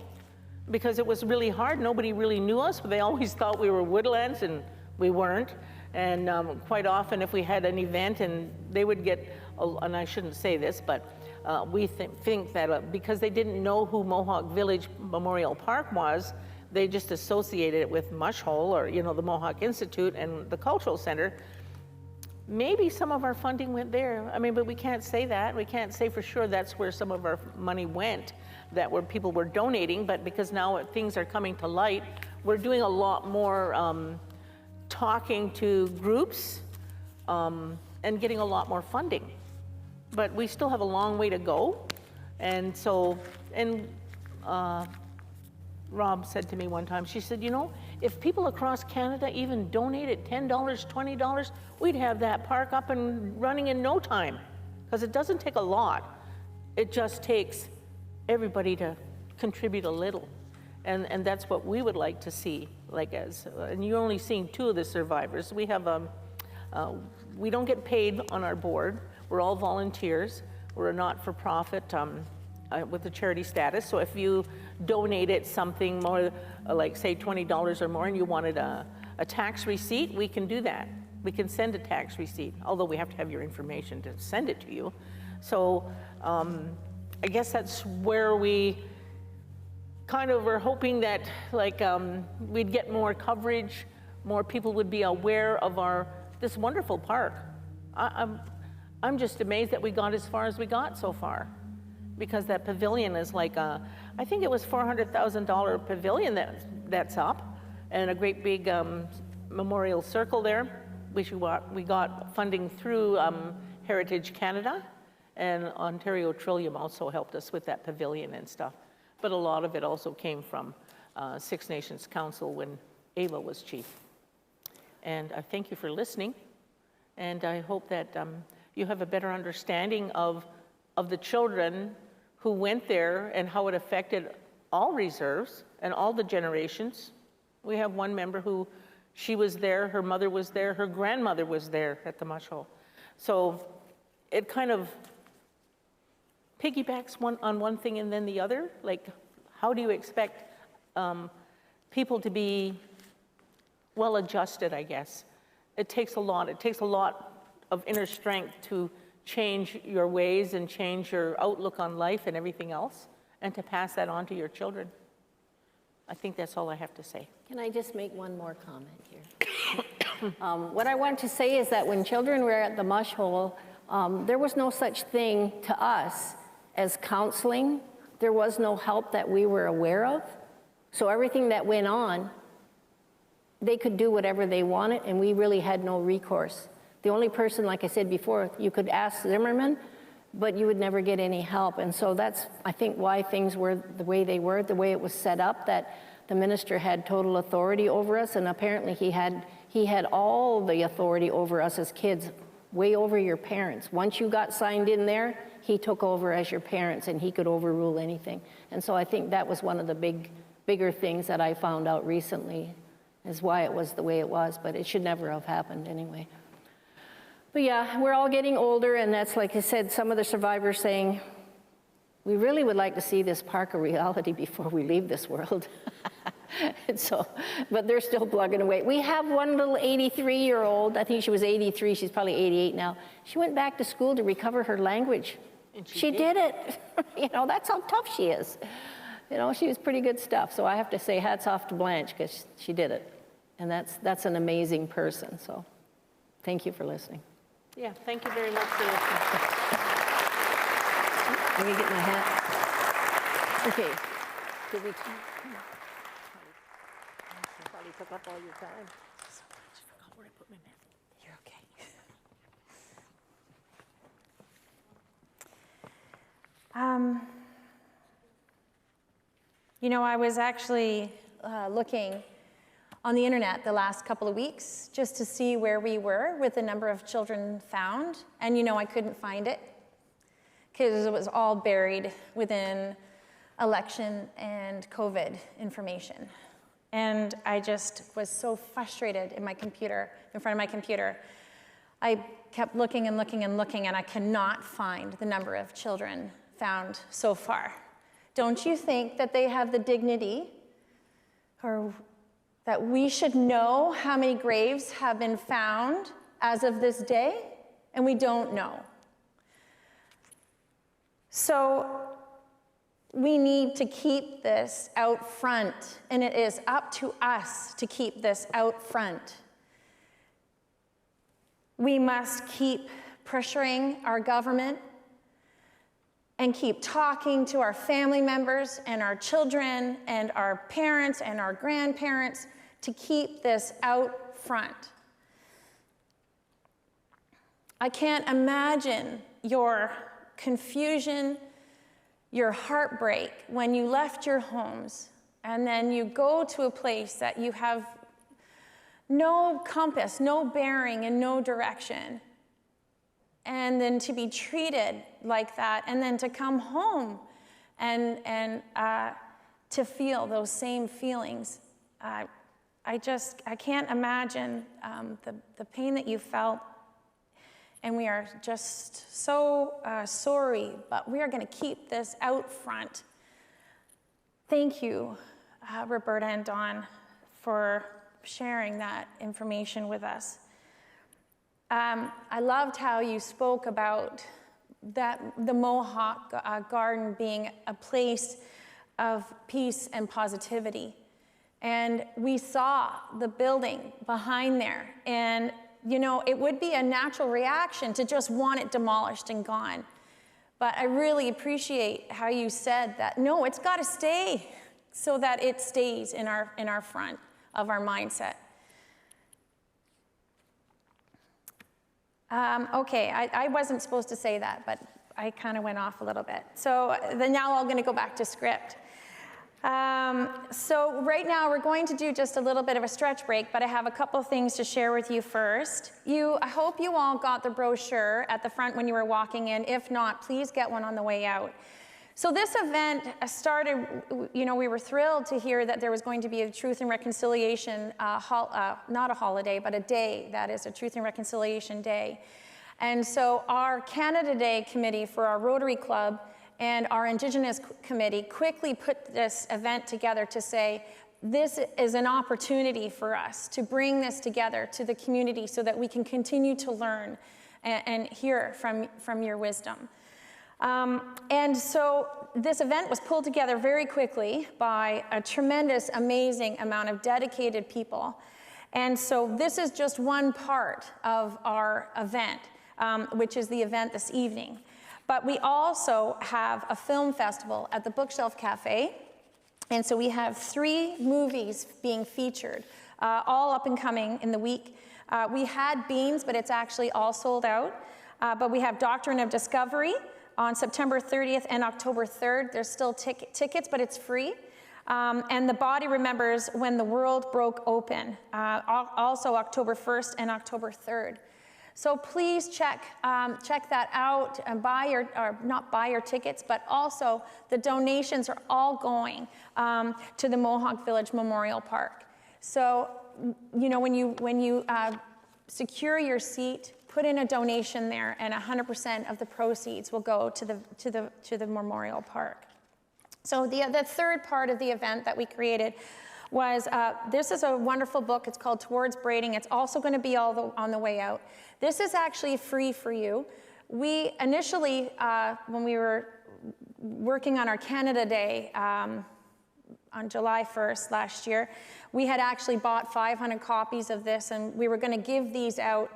because it was really hard. Nobody really knew us. They always thought we were woodlands, and we weren't. And quite often if we had an event and they would get, and I shouldn't say this, but we think that because they didn't know who Mohawk Village Memorial Park was, they just associated it with Mush Hole or, you know, the Mohawk Institute and the Cultural Center. Maybe some of our funding went there. I mean, but we can't say that. We can't say for sure that's where some of our money went, that where people were donating, but because now things are coming to light, we're doing a lot more talking to groups and getting a lot more funding. But we still have a long way to go. And so, Rob said to me one time, she said, you know, if people across Canada even donated $10, $20, we'd have that park up and running in no time. Because it doesn't take a lot. It just takes everybody to contribute a little. And that's what we would like to see. Like and you're only seeing 2 of the survivors. We have, we don't get paid on our board. We're all volunteers. We're a not-for-profit with a charity status. So if you donated something more, like say $20 or more, and you wanted a tax receipt, we can do that. We can send a tax receipt, although we have to have your information to send it to you. So I guess that's where we kind of were hoping that like we'd get more coverage, more people would be aware of this wonderful park. I'm just amazed that we got as far as we got so far, because that pavilion is like I think it was $400,000 pavilion that's up, and a great big memorial circle there. We got funding through Heritage Canada, and Ontario Trillium also helped us with that pavilion and stuff. But a lot of it also came from Six Nations Council when Ava was chief. And I thank you for listening, and I hope that you have a better understanding of the children who went there and how it affected all reserves and all the generations. We have one member who, she was there, her mother was there, her grandmother was there at the Mush Hole. So it kind of piggybacks on one thing and then the other. Like, how do you expect people to be well adjusted, I guess? It takes a lot. It takes a lot of inner strength to change your ways and change your outlook on life and everything else, and to pass that on to your children. I think that's all I have to say. Can I just make one more comment here? What I want to say is that when children were at the Mush Hole, there was no such thing to us as counseling. There was no help that we were aware of. So everything that went on, they could do whatever they wanted, and we really had no recourse. The only person, like I said before, you could ask Zimmerman, but you would never get any help. And so that's, I think, why things were the way they were, the way it was set up, that the minister had total authority over us, and apparently he had all the authority over us as kids, way over your parents. Once you got signed in there, he took over as your parents, and he could overrule anything. And so I think that was one of the bigger things that I found out recently, is why it was the way it was, but it should never have happened anyway. But yeah, we're all getting older, and that's, like I said, some of the survivors saying, we really would like to see this park a reality before we leave this world. And so, but they're still plugging away. We have one little 83-year-old, I think she was 83, she's probably 88 now. She went back to school to recover her language. And she did it. You know, that's how tough she is. You know, she was pretty good stuff. So I have to say hats off to Blanche, because she did it. And that's an amazing person. So thank you for listening. Yeah, thank you very much for listening. Let me get my hat. Okay. Did we? Probably took up all your time. So I just forgot where I put my mat. You're okay. You know, I was actually looking on the internet the last couple of weeks just to see where we were with the number of children found. And you know, I couldn't find it because it was all buried within election and COVID information. And I just was so frustrated in my computer, in front of my computer. I kept looking and looking and looking, and I cannot find the number of children found so far. Don't you think that they have the dignity, or that we should know how many graves have been found as of this day, and we don't know. So we need to keep this out front, and it is up to us to keep this out front. We must keep pressuring our government and keep talking to our family members and our children and our parents and our grandparents to keep this out front. I can't imagine your confusion, your heartbreak when you left your homes and then you go to a place that you have no compass, no bearing, and no direction. And then to be treated like that, and then to come home and to feel those same feelings. I can't imagine the pain that you felt. And we are just so sorry, but we are going to keep this out front. Thank you, Roberta and Dawn, for sharing that information with us. I loved how you spoke about the Mohawk Garden being a place of peace and positivity. And we saw the building behind there, and you know, it would be a natural reaction to just want it demolished and gone. But I really appreciate how you said that, no, it's got to stay so that it stays in our front of our mindset. Okay, I wasn't supposed to say that, but I kind of went off a little bit. So then now I'm going to go back to script. So right now we're going to do just a little bit of a stretch break, but I have a couple of things to share with you first. I hope you all got the brochure at the front when you were walking in. If not, please get one on the way out. So this event started, you know, we were thrilled to hear that there was going to be a Truth and Reconciliation, not a holiday, but a day that is a Truth and Reconciliation Day. And so our Canada Day committee for our Rotary Club and our Indigenous committee quickly put this event together to say, this is an opportunity for us to bring this together to the community so that we can continue to learn and hear from your wisdom. And so this event was pulled together very quickly by a tremendous, amazing amount of dedicated people. And so this is just one part of our event, which is the event this evening. But we also have a film festival at the Bookshelf Cafe. And so we have 3 movies being featured, all up and coming in the week. We had Beans, but it's actually all sold out. But we have Doctrine of Discovery on September 30th and October 3rd. There's still tickets, but it's free. And The Body Remembers When the World Broke Open, also October 1st and October 3rd. So please check that out and not buy your tickets, but also the donations are all going to the Mohawk Village Memorial Park. So, you know, when you secure your seat, put in a donation there, and 100% of the proceeds will go to the Memorial Park. So the third part of the event that we created was, this is a wonderful book. It's called Towards Braiding. It's also going to be on the way out. This is actually free for you. We initially, when we were working on our Canada Day on July 1st last year, we had actually bought 500 copies of this, and we were going to give these out,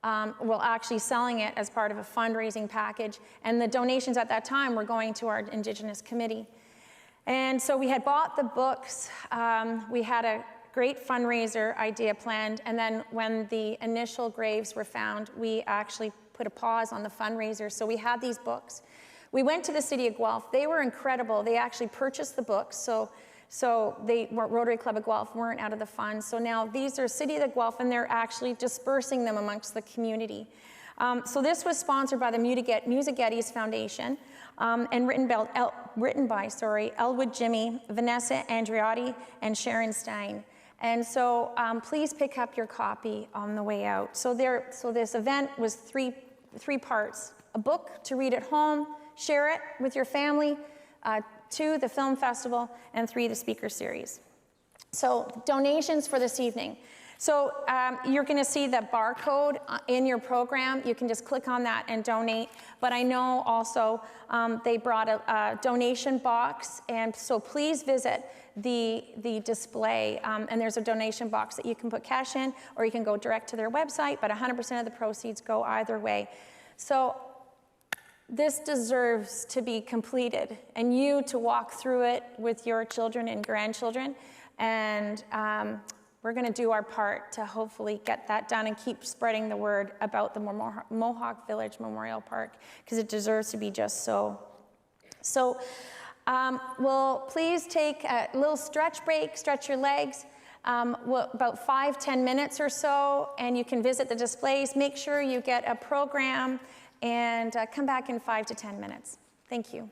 actually selling it as part of a fundraising package. And the donations at that time were going to our Indigenous committee. And so we had bought the books. We had a great fundraiser idea planned. And then when the initial graves were found, we actually put a pause on the fundraiser. So we had these books. We went to the city of Guelph. They were incredible. They actually purchased the books. So Rotary Club of Guelph weren't out of the funds. So now these are City of Guelph, and they're actually dispersing them amongst the community. So this was sponsored by the Music-Geddes Foundation and written by Elwood Jimmy, Vanessa Andriotti, and Sharon Stein. And so please pick up your copy on the way out. So this event was three parts: a book to read at home, share it with your family, 2, the film festival, and 3, the speaker series. So donations for this evening. So you're going to see the barcode in your program. You can just click on that and donate. But I know also they brought a donation box, and so please visit the display. And there's a donation box that you can put cash in, or you can go direct to their website, but 100% of the proceeds go either way. So this deserves to be completed, and you to walk through it with your children and grandchildren. And we're going to do our part to hopefully get that done and keep spreading the word about the Mohawk Village Memorial Park, because it deserves to be just so. So we'll please take a little stretch break, stretch your legs, about 5-10 minutes or so, and you can visit the displays. Make sure you get a program, and come back in 5 to 10 minutes. Thank you.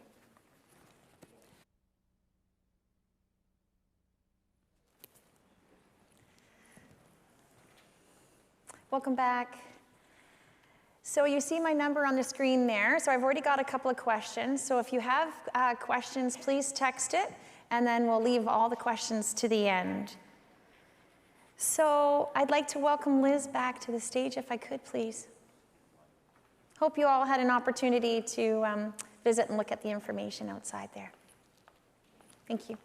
Welcome back. So you see my number on the screen there. So I've already got a couple of questions. So if you have questions, please text it, and then we'll leave all the questions to the end. So I'd like to welcome Liz back to the stage, if I could, please. Hope you all had an opportunity to visit and look at the information outside there. Thank you.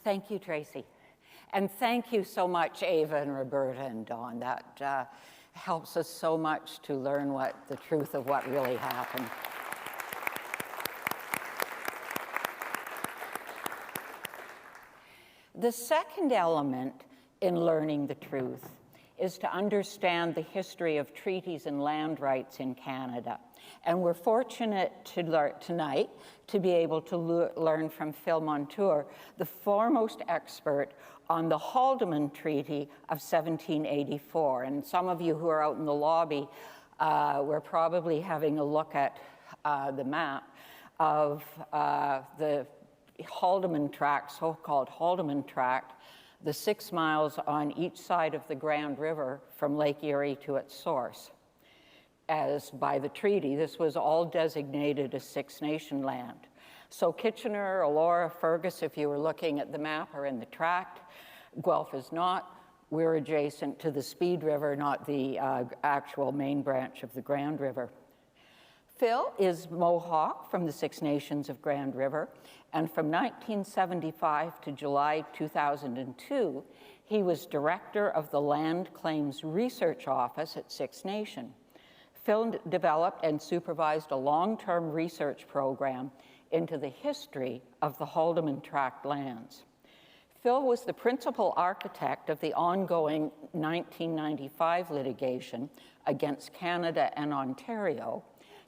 Thank you, Tracy. And thank you so much, Ava and Roberta and Dawn. That helps us so much to learn the truth of what really happened. The second element in learning the truth is to understand the history of treaties and land rights in Canada. And we're fortunate tonight to be able to learn from Phil Montour, the foremost expert on the Haldimand Treaty of 1784. And some of you who are out in the lobby were probably having a look at the map of the Haldimand Tract, so-called Haldimand Tract, the 6 miles on each side of the Grand River from Lake Erie to its source. As by the treaty, this was all designated as Six Nation land. So Kitchener, Elora, Fergus, if you were looking at the map, are in the tract. Guelph is not. We're adjacent to the Speed River, not the actual main branch of the Grand River. Phil is Mohawk from the Six Nations of Grand River, and from 1975 to July 2002, he was director of the Land Claims Research Office at Six Nation. Phil developed and supervised a long-term research program into the history of the Haldimand Tract lands. Phil was the principal architect of the ongoing 1995 litigation against Canada and Ontario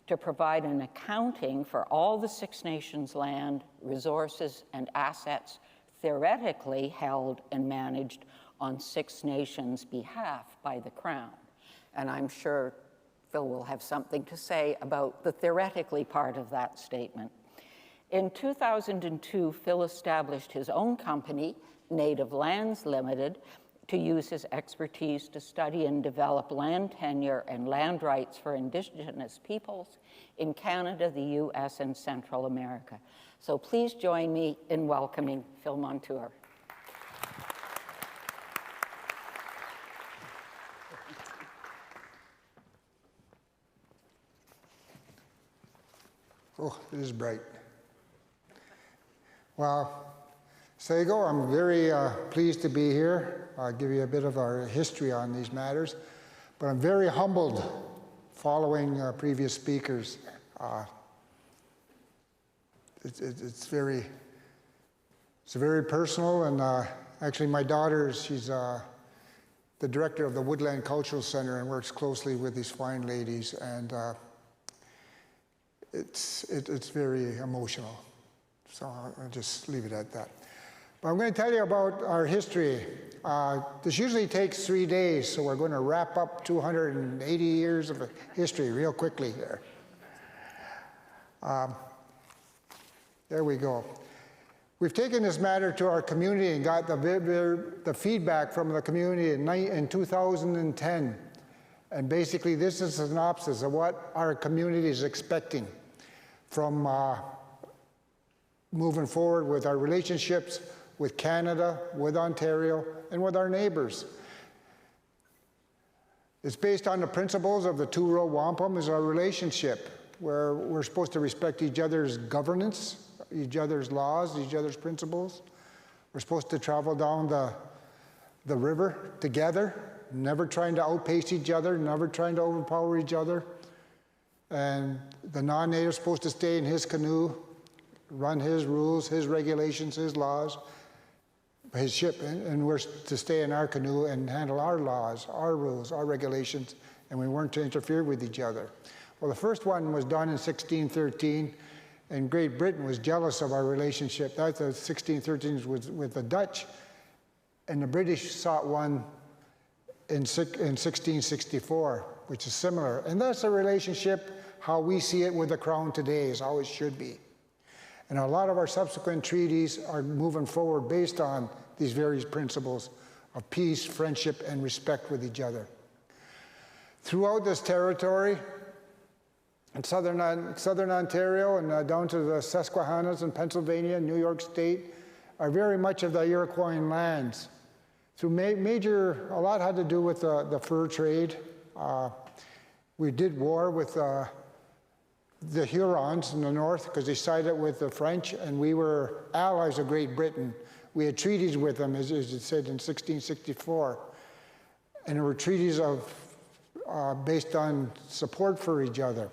to provide an accounting for all the Six Nations land, resources, and assets theoretically held and managed on Six Nations' behalf by the Crown. And I'm sure Phil will have something to say about the theoretically part of that statement. In 2002, Phil established his own company, Native Lands Limited, to use his expertise to study and develop land tenure and land rights for Indigenous peoples in Canada, the US, and Central America. So please join me in welcoming Phil Montour. Oh, it is bright. Well, Sego, I'm very pleased to be here. I'll give you a bit of our history on these matters, but I'm very humbled following previous speakers. It's very personal, and actually my daughter, she's the director of the Woodland Cultural Center and works closely with these fine ladies, and it's very emotional. So I'll just leave it at that. But I'm going to tell you about our history. This usually takes 3 days, so we're going to wrap up 280 years of history real quickly here. There we go. We've taken this matter to our community and got the feedback from the community in 2010. And basically, this is a synopsis of what our community is expecting from moving forward with our relationships with Canada, with Ontario, and with our neighbors. It's based on the principles of the two-row wampum is our relationship, where we're supposed to respect each other's governance, each other's laws, each other's principles. We're supposed to travel down the river together, never trying to outpace each other, never trying to overpower each other. And the non-native's supposed to stay in his canoe, run his rules, his regulations, his laws, his ship, and we're to stay in our canoe and handle our laws, our rules, our regulations, and we weren't to interfere with each other. Well, the first one was done in 1613, and Great Britain was jealous of our relationship. That's the 1613 was with the Dutch, and the British sought one in 1664, which is similar. And that's a relationship, how we see it with the Crown today, is how it should be. And a lot of our subsequent treaties are moving forward based on these various principles of peace, friendship, and respect with each other. Throughout this territory, in southern Ontario and down to the Susquehannas in Pennsylvania, New York State, are very much of the Iroquois lands. So a lot had to do with the fur trade. We did war with the Hurons in the north because they sided with the French, and we were allies of Great Britain. We had treaties with them, as it said in 1664. And there were treaties based on support for each other.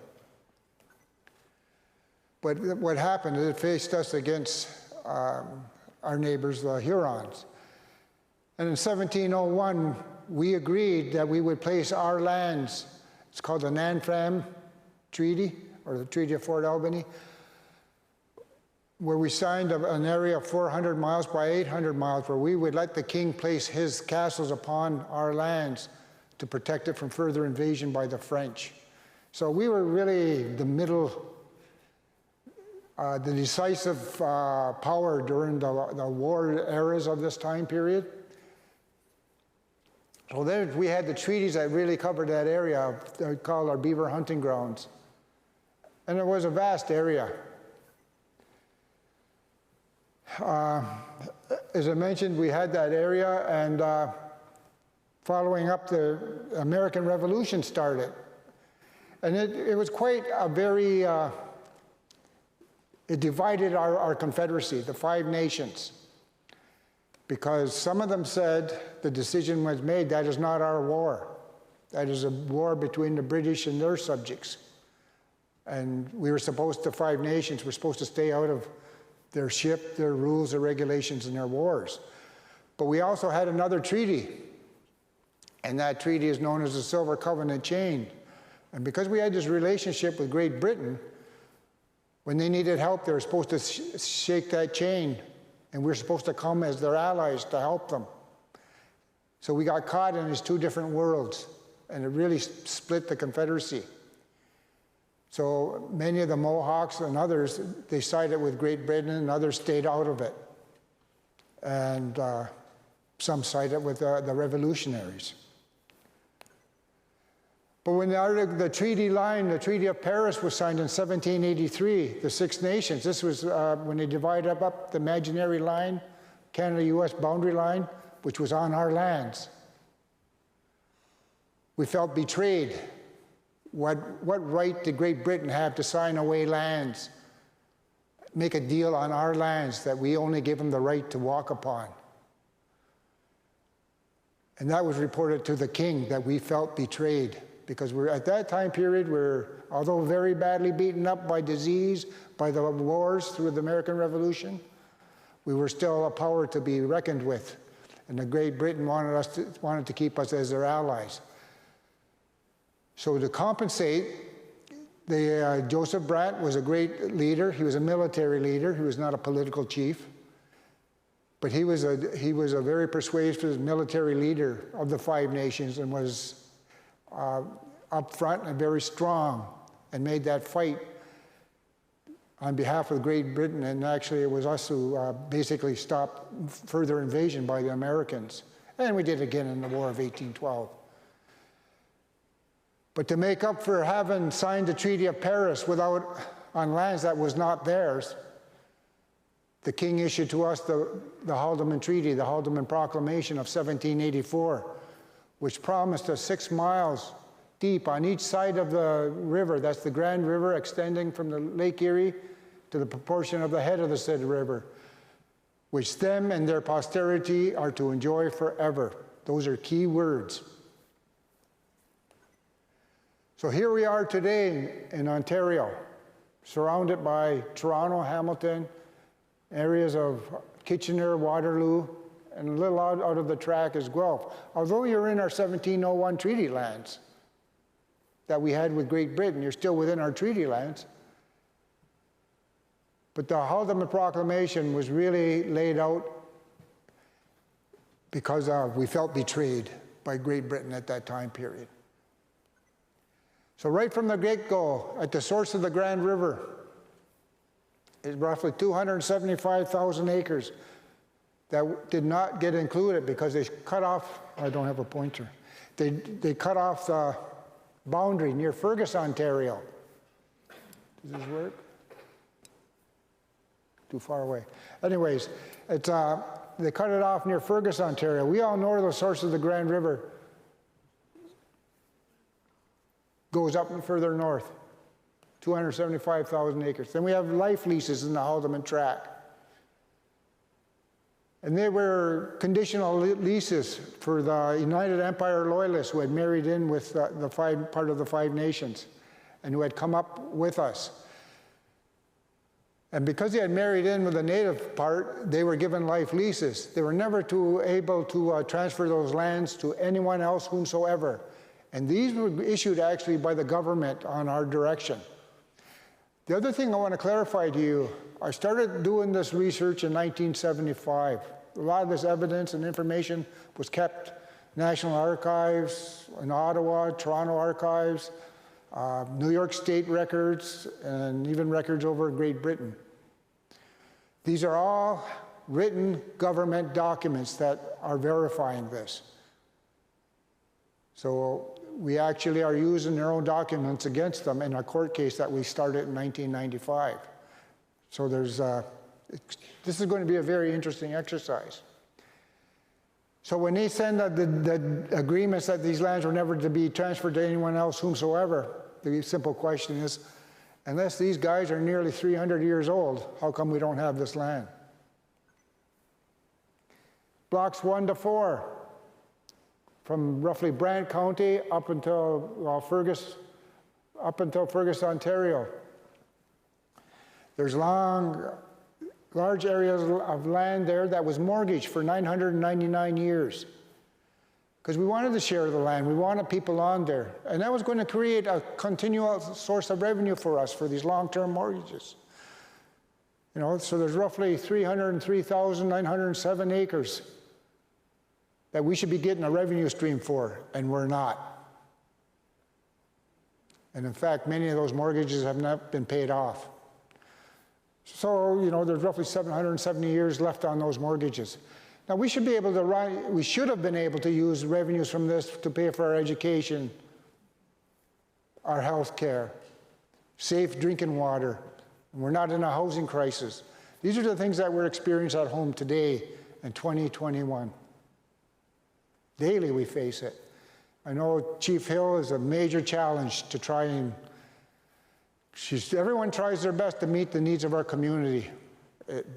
But what happened is it faced us against our neighbors, the Hurons. And in 1701, we agreed that we would place our lands, it's called the Nan-Fram Treaty, or the Treaty of Fort Albany, where we signed an area of 400 miles by 800 miles, where we would let the king place his castles upon our lands to protect it from further invasion by the French. So we were really the decisive power during the war eras of this time period. So then we had the treaties that really covered that area, called our beaver hunting grounds. And it was a vast area. As I mentioned, we had that area, and following up, the American Revolution started. And it was quite a very, it divided our Confederacy, the 5 nations, because some of them said the decision was made, that is not our war. That is a war between the British and their subjects. And we were supposed to, 5 nations, were supposed to stay out of their ship, their rules, their regulations, and their wars. But we also had another treaty, and that treaty is known as the Silver Covenant Chain. And because we had this relationship with Great Britain, when they needed help, they were supposed to shake that chain, and we were supposed to come as their allies to help them. So we got caught in these 2 different worlds, and it really split the Confederacy. So many of the Mohawks and others, they sided with Great Britain, and others stayed out of it. And some sided with the revolutionaries. But when the treaty of Paris was signed in 1783, the 6 nations, this was when they divided up the imaginary line, Canada-US boundary line, which was on our lands. We felt betrayed. What right did Great Britain have to sign away lands, make a deal on our lands that we only give them the right to walk upon? And that was reported to the king, that we felt betrayed, because at that time period, although very badly beaten up by disease, by the wars through the American Revolution, we were still a power to be reckoned with. And the Great Britain wanted to keep us as their allies. So to compensate, Joseph Brant was a great leader. He was a military leader. He was not a political chief. But he was a very persuasive military leader of the 5 nations, and was up front and very strong, and made that fight on behalf of Great Britain. And actually it was us who basically stopped further invasion by the Americans. And we did again in the War of 1812. But to make up for having signed the Treaty of Paris on lands that was not theirs, the King issued to us the Haldimand Treaty, the Haldimand Proclamation of 1784, which promised us 6 miles deep on each side of the river. That's the Grand River extending from the Lake Erie to the proportion of the head of the said river, which them and their posterity are to enjoy forever. Those are key words. So here we are today in Ontario, surrounded by Toronto, Hamilton, areas of Kitchener, Waterloo, and a little out of the track is Guelph. Although you're in our 1701 treaty lands that we had with Great Britain, you're still within our treaty lands. But the Haldimand Proclamation was really laid out because we felt betrayed by Great Britain at that time period. So right from the get-go, at the source of the Grand River, is roughly 275,000 acres that did not get included because they cut off, I don't have a pointer, they cut off the boundary near Fergus, Ontario. Does this work? Too far away. Anyways, they cut it off near Fergus, Ontario. We all know the source of the Grand River goes up and further north. 275,000 acres. Then we have life leases in the Haldimand Tract. And they were conditional leases for the United Empire Loyalists who had married in with part of the Five Nations and who had come up with us. And because they had married in with the native part, they were given life leases. They were never able to transfer those lands to anyone else whomsoever. And these were issued actually by the government on our direction. The other thing I want to clarify to you, I started doing this research in 1975. A lot of this evidence and information was kept National Archives in Ottawa, Toronto Archives, New York State records, and even records over in Great Britain. These are all written government documents that are verifying this. So we actually are using their own documents against them in a court case that we started in 1995. So this is going to be a very interesting exercise. So when they send the agreements that these lands were never to be transferred to anyone else whomsoever, the simple question is, unless these guys are nearly 300 years old, how come we don't have this land? Blocks 1 to 4. From roughly Brant County up until Fergus, Ontario. There's large areas of land there that was mortgaged for 999 years. Because we wanted to share the land, we wanted people on there. And that was going to create a continual source of revenue for us for these long-term mortgages. You know, so there's roughly 303,907 acres that we should be getting a revenue stream for, and we're not. And in fact, many of those mortgages have not been paid off. So, you know, there's roughly 770 years left on those mortgages. Now, we should have been able to use revenues from this to pay for our education, our health care, safe drinking water. We're not in a housing crisis. These are the things that we're experiencing at home today in 2021. Daily we face it. I know Chief Hill is a major challenge to try and, everyone tries their best to meet the needs of our community,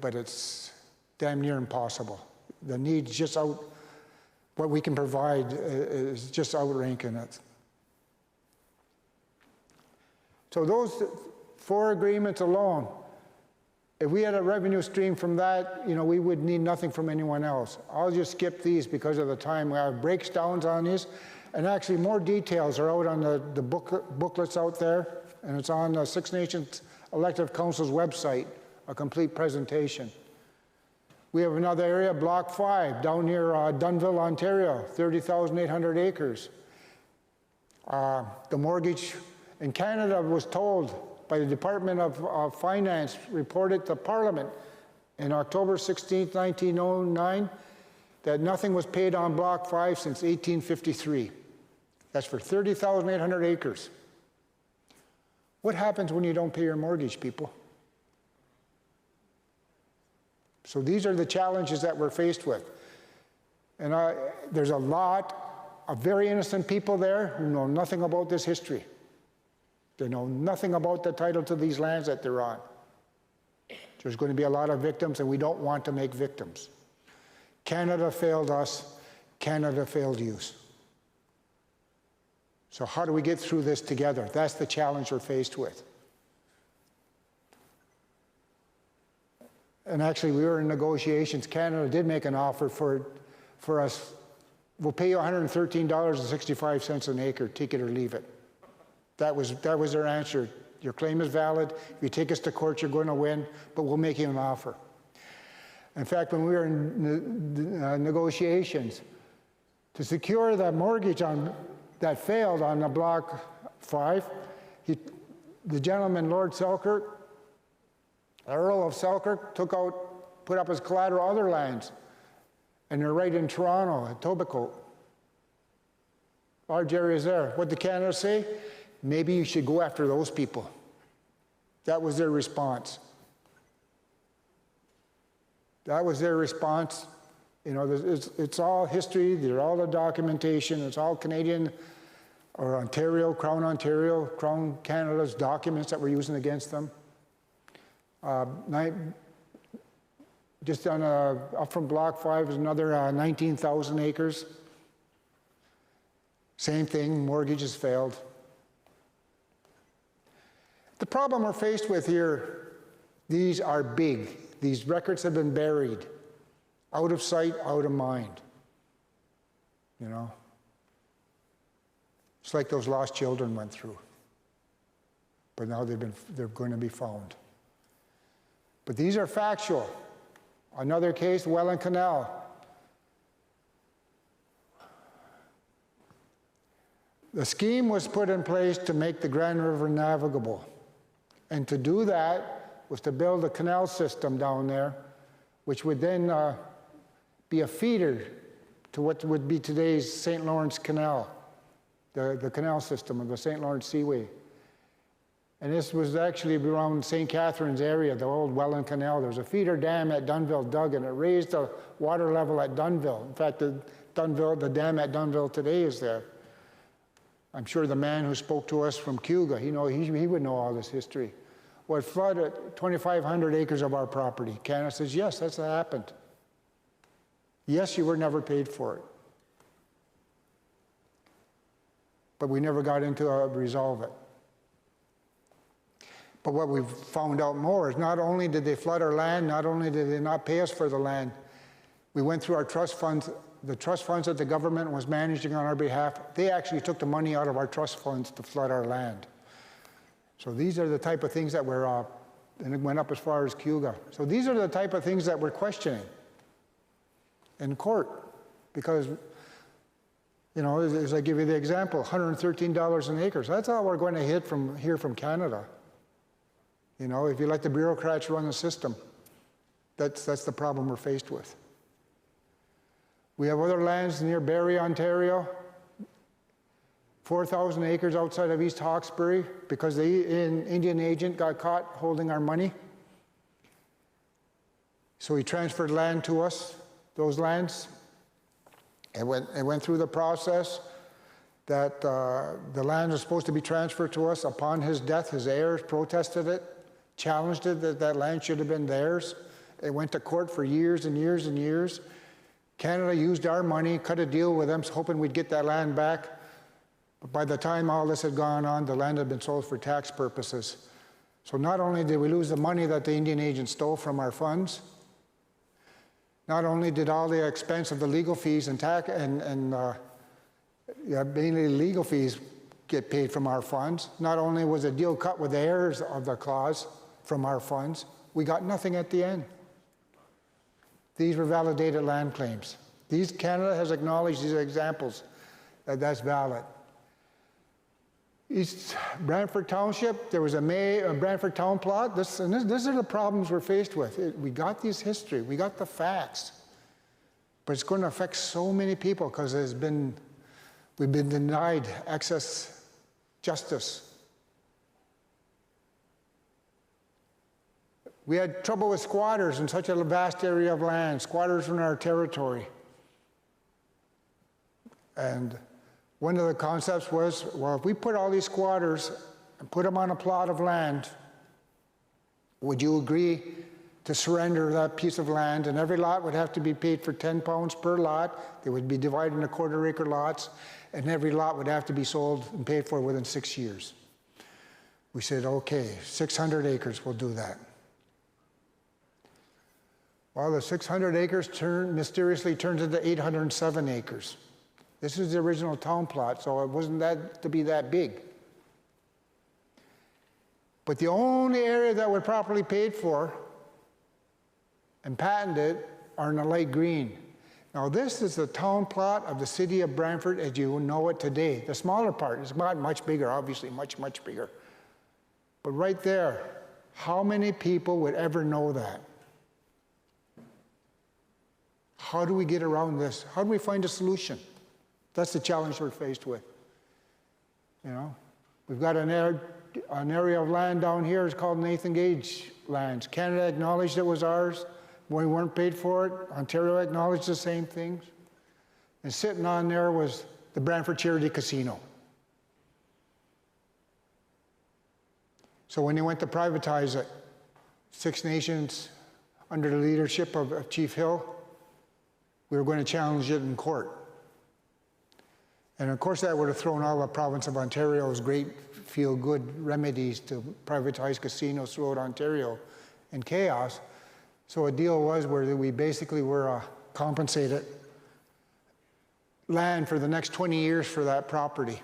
but it's damn near impossible. The needs just what we can provide is just outranking it. So those 4 agreements alone, if we had a revenue stream from that, you know, we would need nothing from anyone else. I'll just skip these because of the time. We have breakdowns on these, and actually more details are out on the booklets out there, and it's on the Six Nations Elective Council's website, a complete presentation. We have another area, Block 5, down near Dunnville, Ontario, 30,800 acres. The mortgage in Canada was told by the Department of Finance, reported to Parliament in October 16, 1909, that nothing was paid on Block 5 since 1853. That's for 30,800 acres. What happens when you don't pay your mortgage, people? So these are the challenges that we're faced with. And there's a lot of very innocent people there who know nothing about this history. They know nothing about the title to these lands that they're on. There's going to be a lot of victims, and we don't want to make victims. Canada failed us. Canada failed you. So how do we get through this together? That's the challenge we're faced with. And actually, we were in negotiations. Canada did make an offer for us. We'll pay you $113.65 an acre, take it or leave it. That was their answer. Your claim is valid. If you take us to court, you're going to win, but we'll make you an offer. In fact, when we were in negotiations, to secure the mortgage that failed on the Block 5, the gentleman, Lord Selkirk, Earl of Selkirk, put up as collateral other lands. And they're right in Toronto, at Etobicoke. Large areas there. What did Canada say? Maybe you should go after those people. That was their response. That was their response. You know, it's all history, there's all the documentation, it's all Canadian or Crown Canada's documents that we're using against them. Just up from Block 5 is another 19,000 acres. Same thing, mortgages failed. The problem we're faced with here, these are big. These records have been buried. Out of sight, out of mind. You know? It's like those lost children went through. But now they're going to be found. But these are factual. Another case, Welland Canal. The scheme was put in place to make the Grand River navigable. And to do that was to build a canal system down there, which would then be a feeder to what would be today's St. Lawrence Canal, the canal system of the St. Lawrence Seaway. And this was actually around St. Catharines area, the old Welland Canal. There was a feeder dam at Dunnville dug, and it raised the water level at Dunnville. In fact, the dam at Dunnville today is there. I'm sure the man who spoke to us from Cuga, he would know all this history. Well, it flooded 2,500 acres of our property. Canada says, yes, that's what happened. Yes, you were never paid for it. But we never got into resolve it. But what we've found out more is not only did they flood our land, not only did they not pay us for the land, we went through our trust funds, the trust funds that the government was managing on our behalf, they actually took the money out of our trust funds to flood our land. So these are the type of things that we're, and it went up as far as Cuga. So these are the type of things that we're questioning in court. Because, you know, as I give you the example, $113 an acre. So that's all we're going to hit from here from Canada. You know, if you let the bureaucrats run the system, that's the problem we're faced with. We have other lands near Barrie, Ontario, 4,000 acres outside of East Hawkesbury because an Indian agent got caught holding our money. So he transferred land to us, those lands. It went through the process that the land was supposed to be transferred to us. Upon his death, his heirs protested it, challenged it that land should have been theirs. It went to court for years and years and years. Canada used our money, cut a deal with them, hoping we'd get that land back. But by the time all this had gone on, the land had been sold for tax purposes. So not only did we lose the money that the Indian agent stole from our funds, not only did all the expense of the legal fees and mainly legal fees get paid from our funds, not only was a deal cut with the heirs of the clause from our funds, we got nothing at the end. These were validated land claims. Canada has acknowledged these examples that that's valid. East Brantford Township, there was a Brantford Town plot. These are the problems we're faced with. We got this history, we got the facts, but it's going to affect so many people because there's been We've been denied access justice. We had trouble with squatters in such a vast area of land, squatters in our territory. And one of the concepts was, well, if we put all these squatters and put them on a plot of land, would you agree to surrender that piece of land? And every lot would have to be paid for 10 pounds per lot. They would be divided into quarter-acre lots, and every lot would have to be sold and paid for within 6 years. We said, okay, 600 acres, we'll do that. Well, the 600 acres mysteriously turns into 807 acres. This is the original town plot, so it wasn't that to be that big. But the only area that were properly paid for and patented are in the light green. Now this is the town plot of the city of Brantford as you know it today. The smaller part is not much bigger, obviously, much, much bigger. But right there, how many people would ever know that? How do we get around this? How do we find a solution? That's the challenge we're faced with. You know, we've got an area of land down here. It's called Nathan Gage lands. Canada acknowledged it was ours. We weren't paid for it. Ontario acknowledged the same things. And sitting on there was the Brantford Charity Casino. So when they went to privatize it, Six Nations, under the leadership of Chief Hill, we were going to challenge it in court. And of course that would have thrown all the province of Ontario's great feel-good remedies to privatize casinos throughout Ontario in chaos. So a deal was where we basically were compensated land for the next 20 years for that property.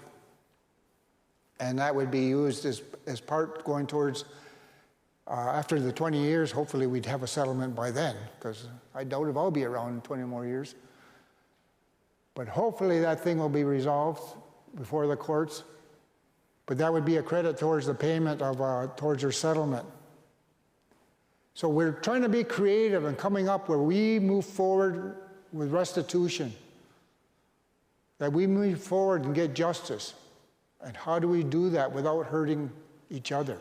And that would be used as part going towards, after the 20 years, hopefully we'd have a settlement by then, because I doubt if I'll be around in 20 more years. But hopefully that thing will be resolved before the courts. But that would be a credit towards the payment of, towards their settlement. So we're trying to be creative and coming up where we move forward with restitution. That we move forward and get justice. And how do we do that without hurting each other?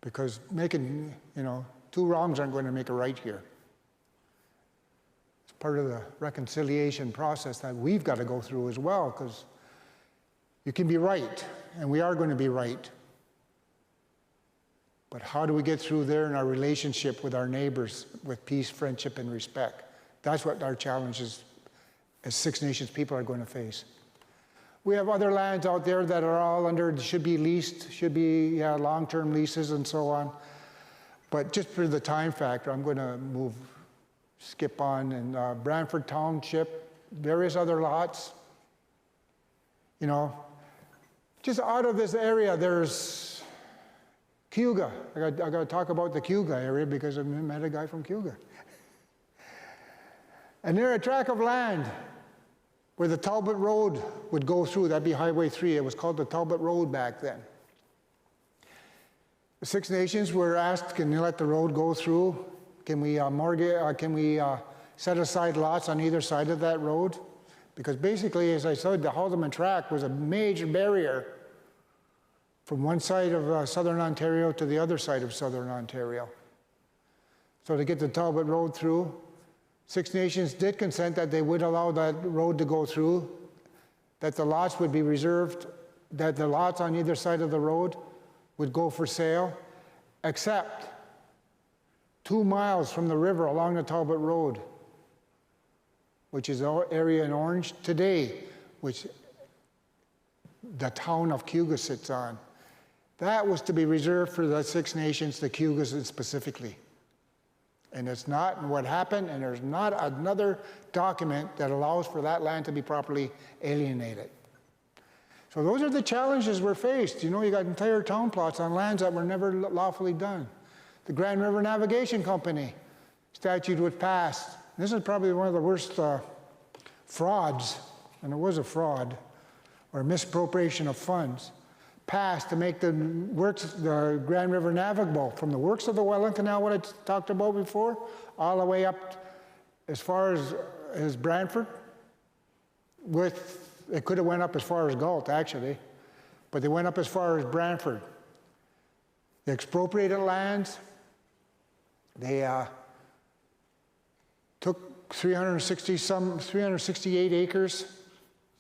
Because making, two wrongs aren't going to make a right here. It's part of the reconciliation process that we've got to go through as well, because you can be right, and we are going to be right. But how do we get through there in our relationship with our neighbors with peace, friendship, and respect? That's what our challenges as Six Nations people are going to face. We have other lands out there that are all under, should be leased, should be long-term leases and so on. But just for the time factor, I'm going to skip on. And Brantford Township, various other lots. Just out of this area, there's Cayuga. I got to talk about the Cayuga area because I met a guy from Cayuga. And there's a tract of land where the Talbot Road would go through. That'd be Highway 3. It was called the Talbot Road back then. The Six Nations were asked, can you let the road go through? Can we set aside lots on either side of that road? Because basically, as I said, the Haldeman Tract was a major barrier from one side of southern Ontario to the other side of southern Ontario. So to get the Talbot Road through, Six Nations did consent that they would allow that road to go through, that the lots would be reserved, that the lots on either side of the road would go for sale, except 2 miles from the river along the Talbot Road, which is the area in orange today, which the town of Cayuga sits on. That was to be reserved for the Six Nations, the Cayugas specifically. And it's not what happened, and there's not another document that allows for that land to be properly alienated. So those are the challenges we're faced. You got entire town plots on lands that were never lawfully done. The Grand River Navigation Company statute was passed. This is probably one of the worst frauds, and it was a fraud, or misappropriation of funds, passed to make the Grand River navigable from the works of the Welland Canal, what I talked about before, all the way up as far as Brantford, it could have went up as far as Guelph, actually, but they went up as far as Brantford. They expropriated lands. They took 368 acres,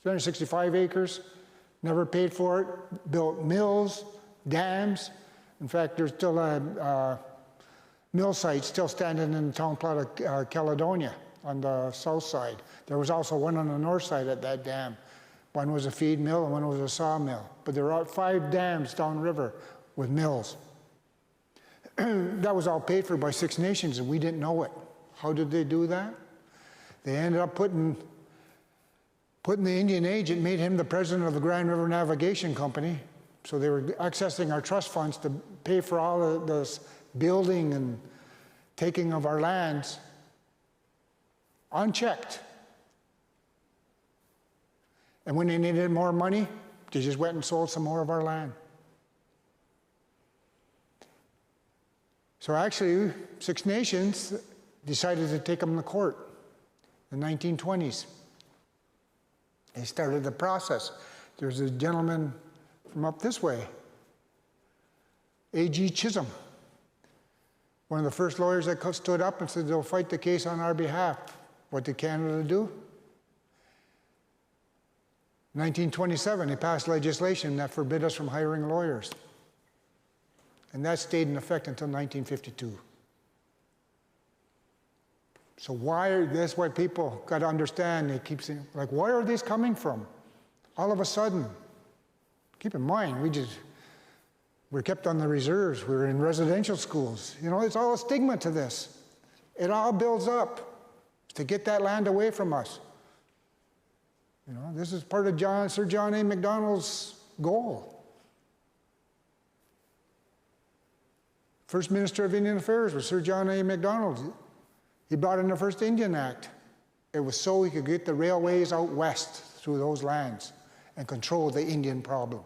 365 acres, never paid for it, built mills, dams. In fact, there's still a mill site still standing in the town plot of Caledonia on the south side. There was also one on the north side at that dam. One was a feed mill and one was a sawmill. But there are 5 dams downriver with mills. That was all paid for by Six Nations, and we didn't know it. How did they do that? They ended up putting the Indian agent, made him the president of the Grand River Navigation Company. So they were accessing our trust funds to pay for all of this building and taking of our lands unchecked. And when they needed more money, they just went and sold some more of our land. So actually, Six Nations decided to take them to court in the 1920s. They started the process. There's a gentleman from up this way, A.G. Chisholm, one of the first lawyers that stood up and said they'll fight the case on our behalf. What did Canada do? 1927, they passed legislation that forbid us from hiring lawyers. And that stayed in effect until 1952. So that's what people got to understand. They keep saying, like, where are these coming from? All of a sudden, keep in mind, we're kept on the reserves. We're in residential schools. You know, it's all a stigma to this. It all builds up to get that land away from us. You know, this is part of Sir John A. Macdonald's goal. First Minister of Indian Affairs was Sir John A. Macdonald. He brought in the first Indian Act. It was so he could get the railways out west through those lands and control the Indian problem.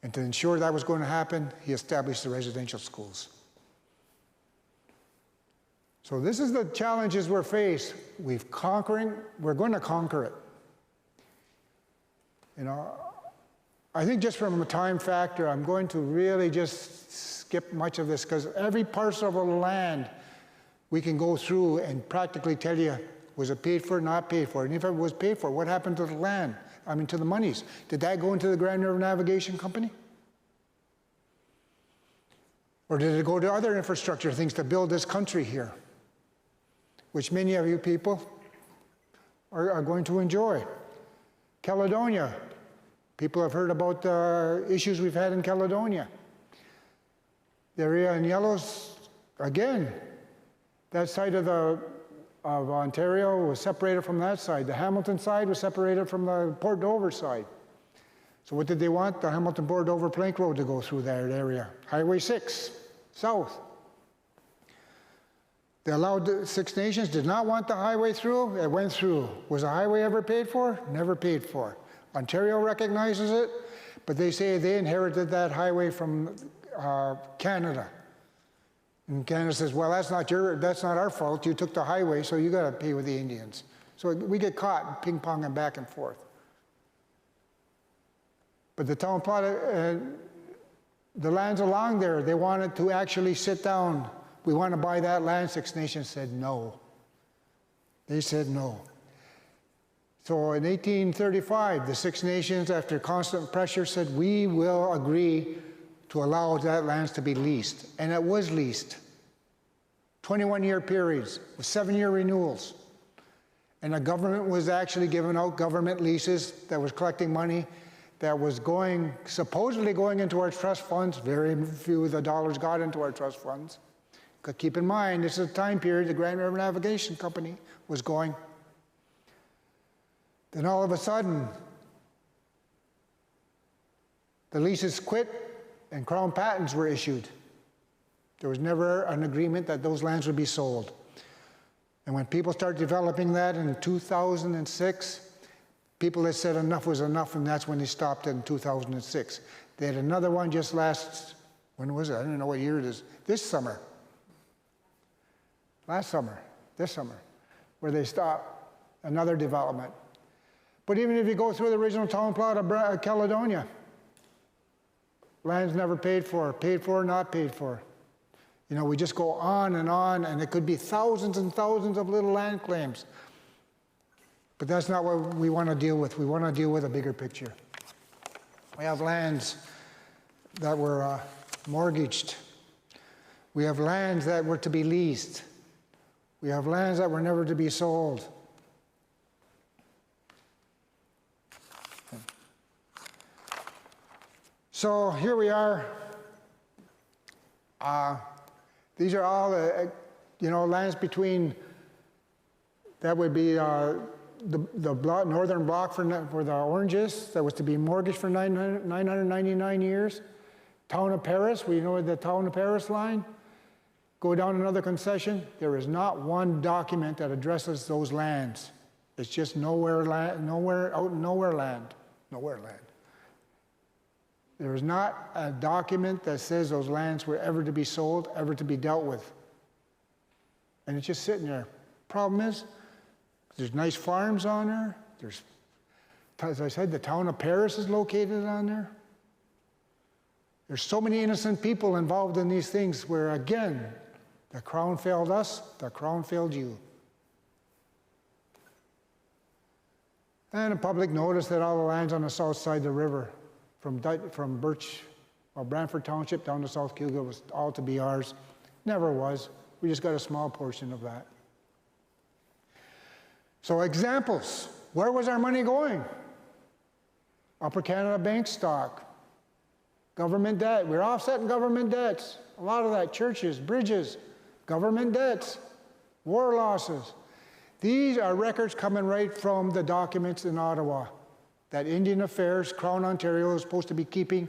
And to ensure that was going to happen, he established the residential schools. So this is the challenges we're faced. We're going to conquer it. You know, I think just from a time factor, I'm going to really just skip much of this, because every parcel of land we can go through and practically tell you, was it paid for, not paid for? And if it was paid for, what happened to the land? I mean, to the monies. Did that go into the Grand River Navigation Company? Or did it go to other infrastructure things to build this country here, which many of you people are going to enjoy? Caledonia. People have heard about the issues we've had in Caledonia. The area in yellows, again, that side of Ontario was separated from that side. The Hamilton side was separated from the Port Dover side. So what did they want? The Hamilton-Port Dover Plank Road to go through that area. Highway 6, south. They allowed the Six Nations, did not want the highway through, it went through. Was the highway ever paid for? Never paid for. Ontario recognizes it, but they say they inherited that highway from Canada. And Canada says, well, that's not our fault. You took the highway, so you got to pay with the Indians. So we get caught ping-ponging back and forth. But the town plot, the lands along there, they wanted to actually sit down. We want to buy that land. Six Nations said no. They said no. So in 1835, the Six Nations, after constant pressure, said, we will agree to allow that land to be leased. And it was leased. 21-year periods with 7-year renewals. And the government was actually giving out government leases that was collecting money that was supposedly going into our trust funds. Very few of the dollars got into our trust funds. Because keep in mind, this is a time period the Grand River Navigation Company was going. Then all of a sudden, the leases quit and Crown patents were issued. There was never an agreement that those lands would be sold. And when people started developing that in 2006, people had said enough was enough, and that's when they stopped it in 2006. They had another one just when was it? I don't know what year it is. This summer. This summer, where they stopped another development. But even if you go through the original town plot of Caledonia, land's never paid for, not paid for. You know, we just go on, and it could be thousands and thousands of little land claims. But that's not what we want to deal with. We want to deal with a bigger picture. We have lands that were mortgaged. We have lands that were to be leased. We have lands that were never to be sold. So here we are. These are all, lands between, that would be the northern block for the oranges, that was to be mortgaged for 999 years. Town of Paris, we know the Town of Paris line. Go down another concession. There is not one document that addresses those lands. It's just nowhere land. There is not a document that says those lands were ever to be sold, ever to be dealt with. And it's just sitting there. Problem is, there's nice farms on there. There's, as I said, the Town of Paris is located on there. There's so many innocent people involved in these things where, again, the Crown failed us, the Crown failed you. And a public notice that all the lands on the south side of the river, from Brantford Township down to South Keilga, was all to be ours. Never was. We just got a small portion of that. So examples. Where was our money going? Upper Canada bank stock. Government debt. We're offsetting government debts. A lot of that, churches, bridges, government debts, war losses. These are records coming right from the documents in Ottawa that Indian Affairs, Crown Ontario is supposed to be keeping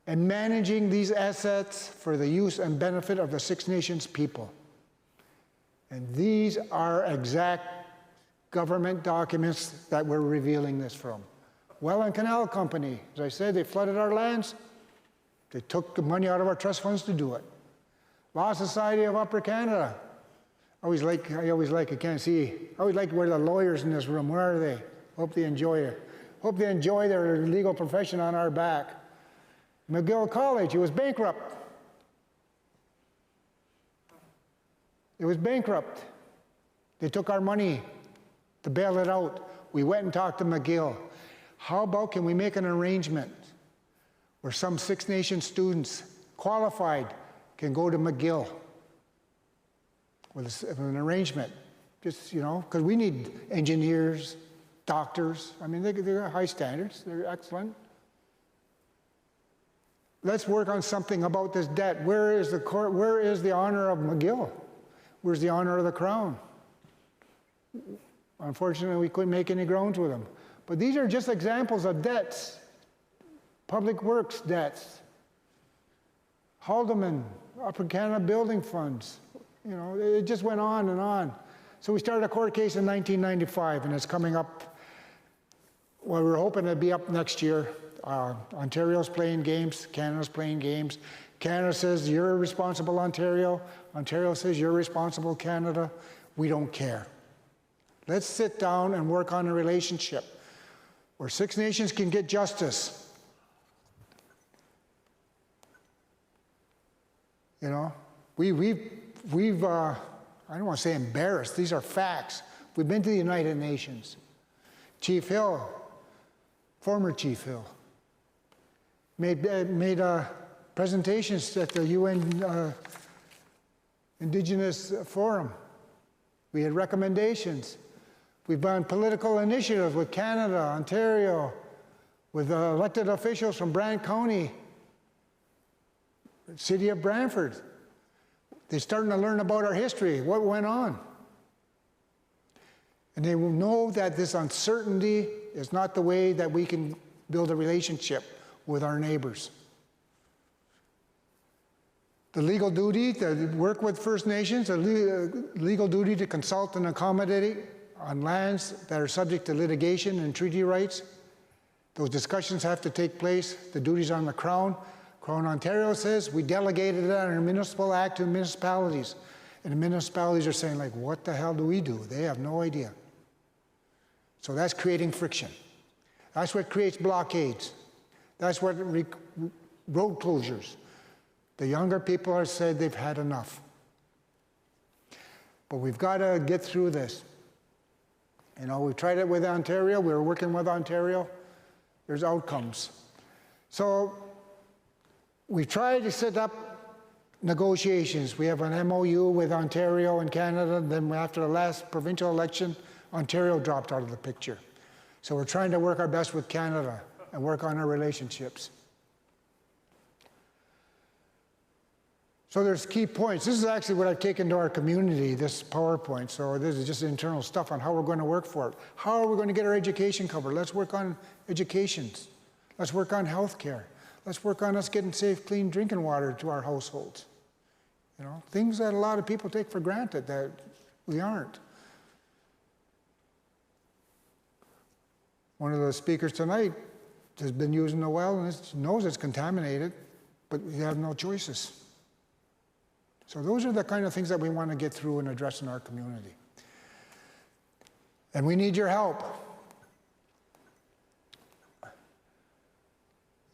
and managing these assets for the use and benefit of the Six Nations people. And these are exact government documents that we're revealing this from. Well and Canal Company, as I said, they flooded our lands. They took the money out of our trust funds to do it. Law Society of Upper Canada. I always like, I can't see. I always like where the lawyers in this room, where are they? Hope they enjoy it. Hope they enjoy their legal profession on our back. McGill College, it was bankrupt. It was bankrupt. They took our money to bail it out. We went and talked to McGill. How about can we make an arrangement where some Six Nations students, qualified, can go to McGill with an arrangement? Just, because we need engineers, doctors. I mean, they're high standards. They're excellent. Let's work on something about this debt. Where is the court? Where is the honor of McGill? Where's the honor of the Crown? Unfortunately, we couldn't make any grounds with them. But these are just examples of debts. Public works debts. Haldeman, Upper Canada Building Funds. It just went on and on. So we started a court case in 1995, and it's coming up. Well, we're hoping it'll be up next year. Ontario's playing games, Canada's playing games. Canada says, you're responsible, Ontario. Ontario says, you're responsible, Canada. We don't care. Let's sit down and work on a relationship where Six Nations can get justice. We've I don't want to say embarrassed. These are facts. We've been to the United Nations. Chief Hill, former Chief Hill, made presentations at the UN Indigenous Forum. We had recommendations. We've done political initiatives with Canada, Ontario, with elected officials from Brant County, city of Brantford. They're starting to learn about our history, what went on. And they will know that this uncertainty is not the way that we can build a relationship with our neighbors. The legal duty to work with First Nations, the legal duty to consult and accommodate on lands that are subject to litigation and treaty rights. Those discussions have to take place. The duty's on the Crown. Crown Ontario says we delegated it under municipal act to municipalities. And the municipalities are saying, like, what the hell do we do? They have no idea. So that's creating friction. That's what creates blockades. That's what road closures. The younger people are said they've had enough. But we've got to get through this. You know, we tried it with Ontario. We were working with Ontario. There's outcomes. So we tried to set up negotiations. We have an MOU with Ontario and Canada. Then after the last provincial election, Ontario dropped out of the picture. So we're trying to work our best with Canada and work on our relationships. So there's key points. This is actually what I've taken to our community, this PowerPoint. So this is just internal stuff on how we're going to work for it. How are we going to get our education covered? Let's work on educations. Let's work on health care. Let's work on us getting safe, clean drinking water to our households. You know, things that a lot of people take for granted that we aren't. One of the speakers tonight has been using the well and knows it's contaminated, but we have no choices. So those are the kind of things that we want to get through and address in our community. And we need your help.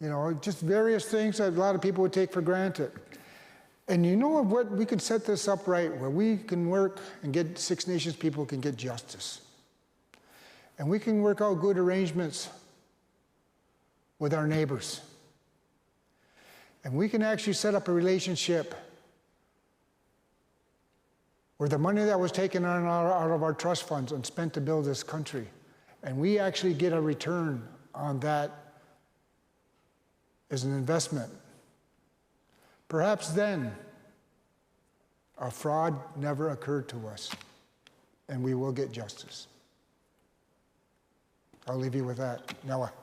You know, just various things that a lot of people would take for granted. And you know what? We could set this up right where we can work and get Six Nations people can get justice. And we can work out good arrangements with our neighbors. And we can actually set up a relationship where the money that was taken out of our trust funds and spent to build this country, and we actually get a return on that as an investment. Perhaps then a fraud never occurred to us, and we will get justice. I'll leave you with that. Noah.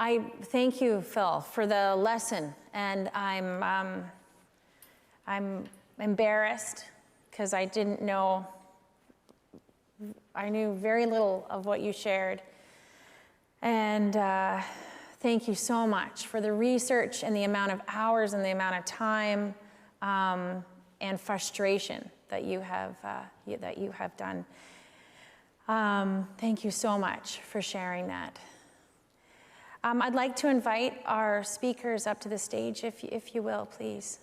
I thank you, Phil, for the lesson, and I'm embarrassed because I didn't know. I knew very little of what you shared, and thank you so much for the research and the amount of hours and the amount of time and frustration that you have done. Thank you so much for sharing that. I'd like to invite our speakers up to the stage, if you will, please.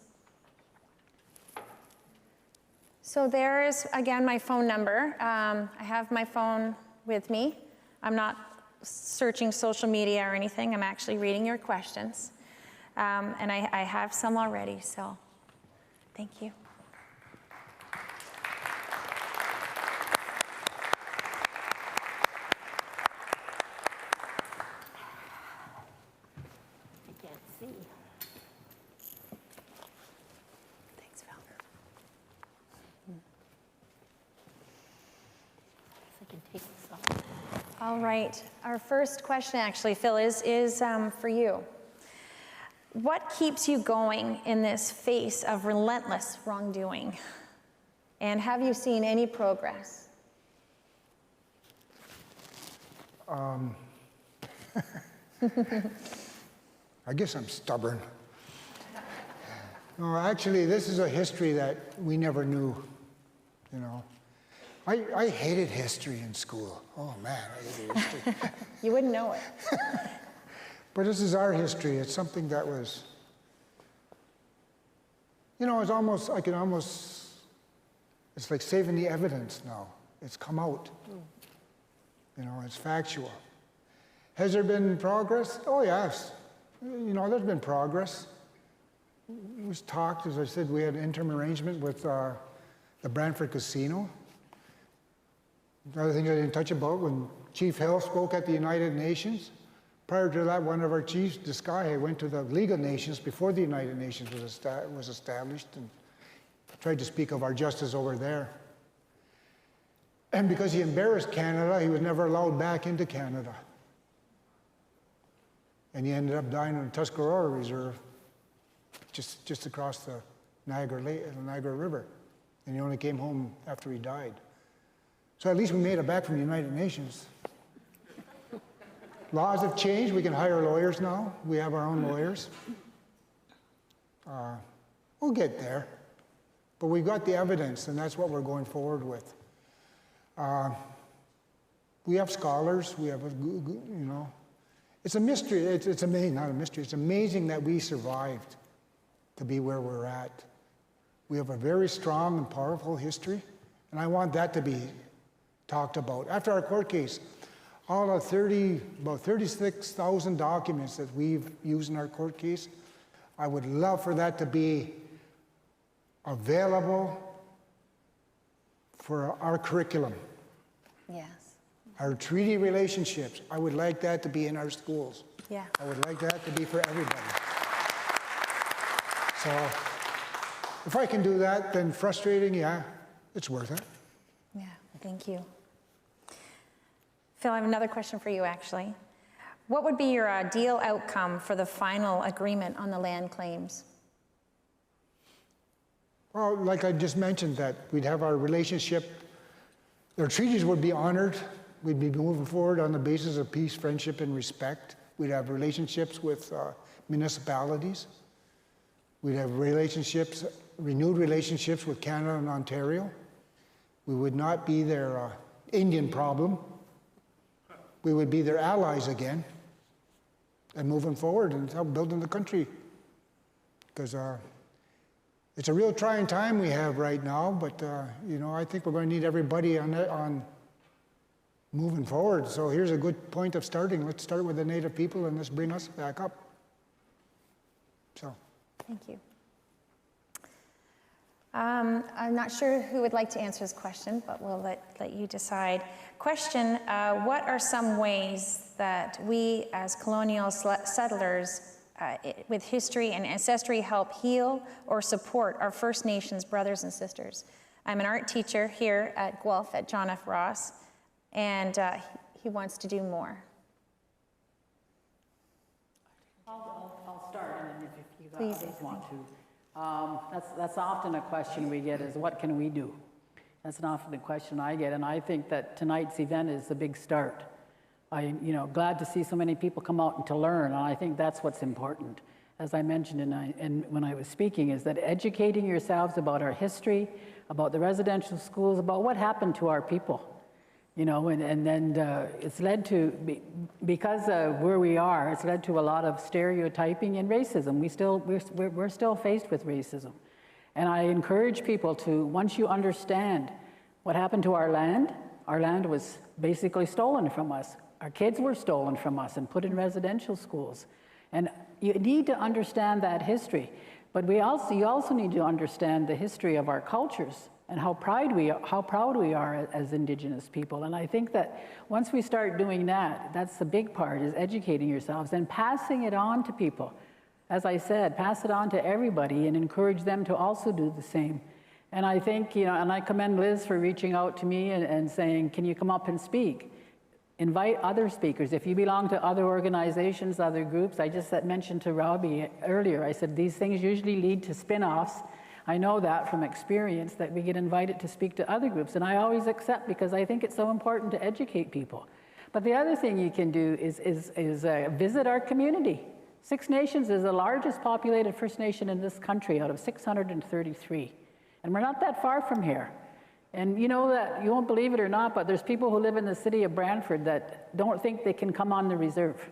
So there is, again, my phone number. I have my phone with me. I'm not searching social media or anything. I'm actually reading your questions. And I have some already, so thank you. All right, our first question actually, Phil, is for you. What keeps you going in this face of relentless wrongdoing? And have you seen any progress? I guess I'm stubborn. No, actually, this is a history that we never knew, you know. I hated history in school. Oh man, I hated history. You wouldn't know it. But this is our history. It's something that was, you know, it's almost, it's like saving the evidence now. It's come out. You know, it's factual. Has there been progress? Oh yes. You know, there's been progress. It was talked, as I said, we had an interim arrangement with the Brantford Casino. Another thing I didn't touch about, when Chief Hill spoke at the United Nations, prior to that, one of our chiefs, Deskai, went to the League of Nations before the United Nations was established and tried to speak of our justice over there. And because he embarrassed Canada, he was never allowed back into Canada. And he ended up dying in the Tuscarora Reserve. just across the Niagara River. And he only came home after he died. So at least we made it back from the United Nations. Laws have changed. We can hire lawyers now. We have our own lawyers. We'll get there. But we've got the evidence, and that's what we're going forward with. We have scholars. We have, it's a mystery. It's amazing, not a mystery. It's amazing that we survived to be where we're at. We have a very strong and powerful history, and I want that to be talked about. After our court case, all of about 36,000 documents that we've used in our court case, I would love for that to be available for our curriculum. Yes. Our treaty relationships, I would like that to be in our schools. Yeah. I would like that to be for everybody. So if I can do that, then frustrating, yeah, it's worth it. Yeah, thank you. Phil, I have another question for you, actually. What would be your ideal outcome for the final agreement on the land claims? Well, like I just mentioned, that we'd have our relationship, our treaties would be honored. We'd be moving forward on the basis of peace, friendship, and respect. We'd have relationships with municipalities. We'd have renewed relationships with Canada and Ontario. We would not be their Indian problem. We would be their allies again, and moving forward and help building the country. Because it's a real trying time we have right now, but I think we're going to need everybody on moving forward. So here's a good point of starting. Let's start with the Native people and let's bring us back up. So. Thank you. I'm not sure who would like to answer this question, but we'll let you decide. Question, what are some ways that we as colonial settlers with history and ancestry help heal or support our First Nations brothers and sisters? I'm an art teacher here at Guelph at John F. Ross, and he wants to do more. I'll start, and if you Please. guys want to. That's often a question we get is, what can we do? That's often the question I get, and I think that tonight's event is a big start. I'm glad to see so many people come out and to learn, and I think that's what's important. As I mentioned when I was speaking, is that educating yourselves about our history, about the residential schools, about what happened to our people. And then it's led to, because of where we are, it's led to a lot of stereotyping and racism. We're still faced with racism. And I encourage people to, once you understand what happened to our land was basically stolen from us. Our kids were stolen from us and put in residential schools. And you need to understand that history. But you also need to understand the history of our cultures and how proud we are as Indigenous people. And I think that once we start doing that, that's the big part, is educating yourselves and passing it on to people. As I said, pass it on to everybody and encourage them to also do the same. And I think, and I commend Liz for reaching out to me and saying, can you come up and speak? Invite other speakers. If you belong to other organizations, other groups, I just mentioned to Robbie earlier, I said these things usually lead to spin-offs. I know that from experience, that we get invited to speak to other groups, and I always accept because I think it's so important to educate people. But the other thing you can do is visit our community. Six Nations is the largest populated First Nation in this country out of 633. And we're not that far from here. And you know that, you won't believe it or not, but there's people who live in the city of Brantford that don't think they can come on the reserve.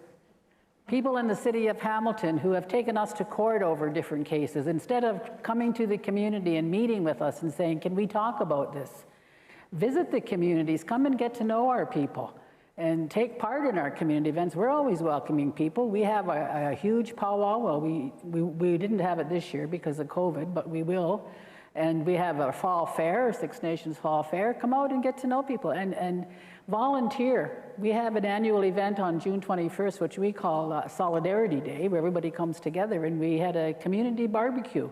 People in the city of Hamilton who have taken us to court over different cases, instead of coming to the community and meeting with us and saying, can we talk about this? Visit the communities, come and get to know our people, and take part in our community events. We're always welcoming people. We have a huge powwow. Well, we didn't have it this year because of COVID, but we will. And we have a fall fair, Six Nations Fall Fair. Come out and get to know people and volunteer. We have an annual event on June 21st, which we call Solidarity Day, where everybody comes together, and we had a community barbecue.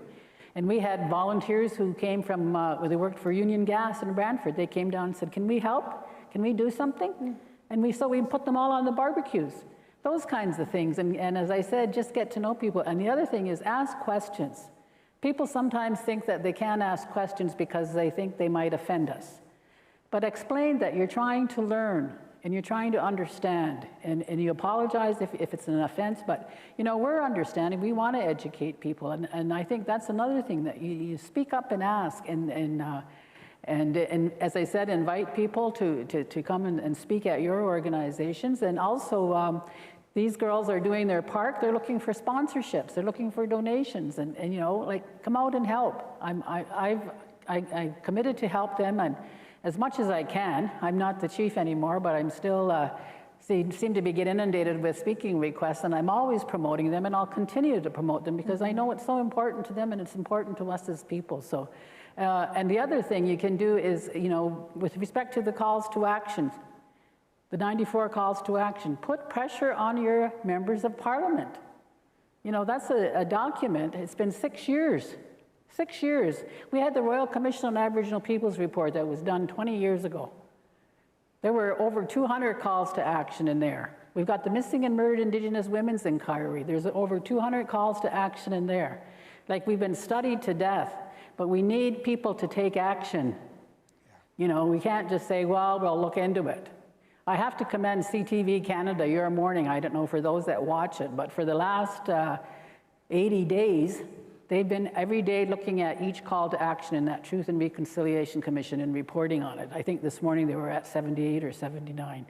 And we had volunteers who came from, they worked for Union Gas in Brantford. They came down and said, can we help? Can we do something? And so we put them all on the barbecues. Those kinds of things. And as I said, just get to know people. And the other thing is ask questions. People sometimes think that they can't ask questions because they think they might offend us. But explain that you're trying to learn and you're trying to understand. And you apologize if it's an offense, but you know, we're understanding. We want to educate people. And I think that's another thing, that you speak up and ask. And as I said, invite people to come and speak at your organizations. And also, these girls are doing their part. They're looking for sponsorships. They're looking for donations. And you know, like, come out and help. I'm committed to help them, and as much as I can. I'm not the chief anymore, but I'm still seem to be get inundated with speaking requests, and I'm always promoting them, and I'll continue to promote them because I know it's so important to them, and it's important to us as people. So, and the other thing you can do is, you know, with respect to the calls to action, the 94 calls to action, put pressure on your members of parliament. You know, that's a document. It's been 6 years. 6 years. We had the Royal Commission on Aboriginal Peoples report that was done 20 years ago. There were over 200 calls to action in there. We've got the Missing and Murdered Indigenous Women's Inquiry. There's over 200 calls to action in there. Like, we've been studied to death, but we need people to take action. You know, we can't just say, well, we'll look into it. I have to commend CTV Canada, Your Morning. I don't know for those that watch it, but for the last 80 days, they've been every day looking at each call to action in that Truth and Reconciliation Commission and reporting on it. I think this morning they were at 78 or 79.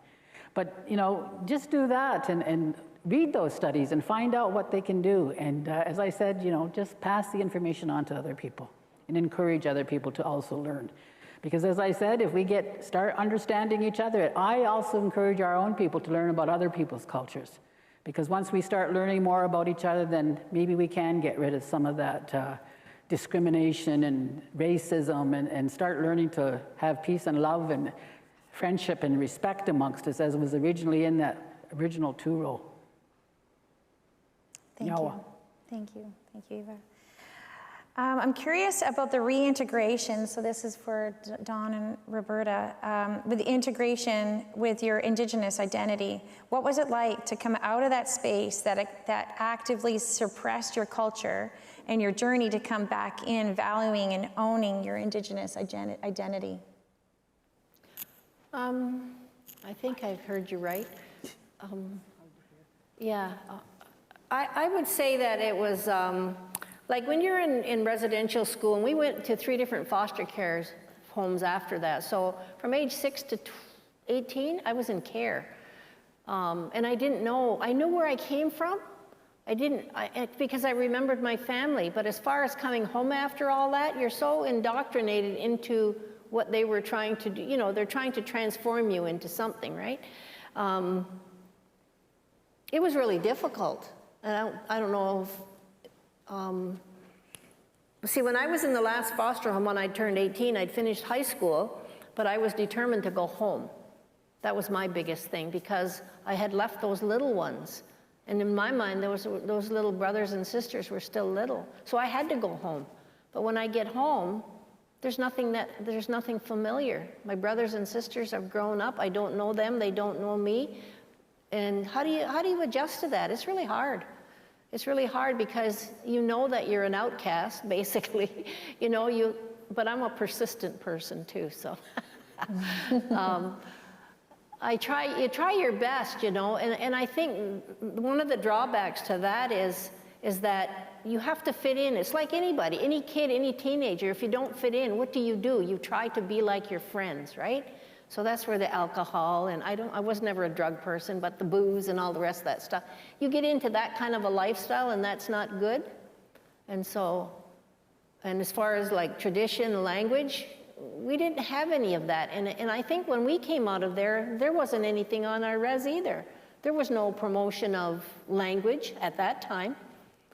But, you know, just do that and read those studies and find out what they can do. And as I said, you know, just pass the information on to other people and encourage other people to also learn. Because as I said, if we start understanding each other, I also encourage our own people to learn about other people's cultures. Because once we start learning more about each other, then maybe we can get rid of some of that discrimination and racism and start learning to have peace and love and friendship and respect amongst us, as was originally in that original Turo. Thank you. Thank you. Thank you, Eva. I'm curious about the reintegration. So this is for Don and Roberta. With the integration with your Indigenous identity, what was it like to come out of that space that actively suppressed your culture, and your journey to come back in valuing and owning your Indigenous identity? I think I've heard you right. Yeah, I would say that it was like when you're in residential school, and we went to 3 different foster care homes after that. So from age 6 to 18, I was in care. And I didn't know, I knew where I came from. Because I remembered my family. But as far as coming home after all that, you're so indoctrinated into what they were trying to do. You know, they're trying to transform you into something, right? It was really difficult. And I don't know if, see, when I was in the last foster home, when I turned 18, I'd finished high school, but I was determined to go home. That was my biggest thing, because I had left those little ones. And in my mind, those little brothers and sisters were still little. So I had to go home. But when I get home, there's nothing familiar. My brothers and sisters have grown up. I don't know them. They don't know me. And how do you adjust to that? It's really hard. It's really hard because you know that you're an outcast, basically. You know, but I'm a persistent person too, so. You try your best, you know, and I think one of the drawbacks to that is that you have to fit in. It's like anybody, any kid, any teenager, if you don't fit in, what do? You try to be like your friends, right? So that's where the alcohol, and I was never a drug person, but the booze and all the rest of that stuff. You get into that kind of a lifestyle, and that's not good. And so, and as far as like tradition, language, we didn't have any of that. And I think when we came out of there wasn't anything on our res either. There was no promotion of language at that time.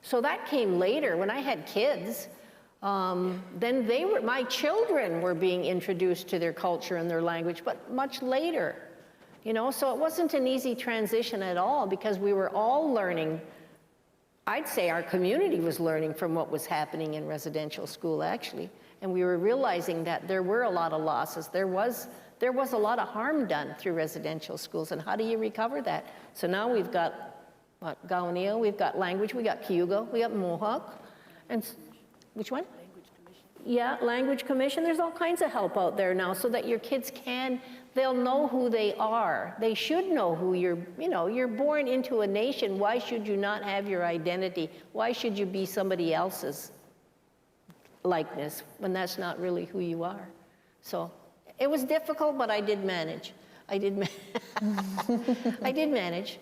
So that came later when I had kids. Then my children were being introduced to their culture and their language, but much later, you know, so it wasn't an easy transition at all, because we were all learning. I'd say our community was learning from what was happening in residential school, actually. And we were realizing that there were a lot of losses. There was a lot of harm done through residential schools, and how do you recover that? So now we've got, what, Gaoneo, we've got language, we got Cayuga, we got Mohawk, and which one? Yeah, Language Commission. There's all kinds of help out there now so that your kids they'll know who they are. They should know who you're born into a nation. Why should you not have your identity? Why should you be somebody else's likeness when that's not really who you are? So it was difficult, but I did manage. I did manage.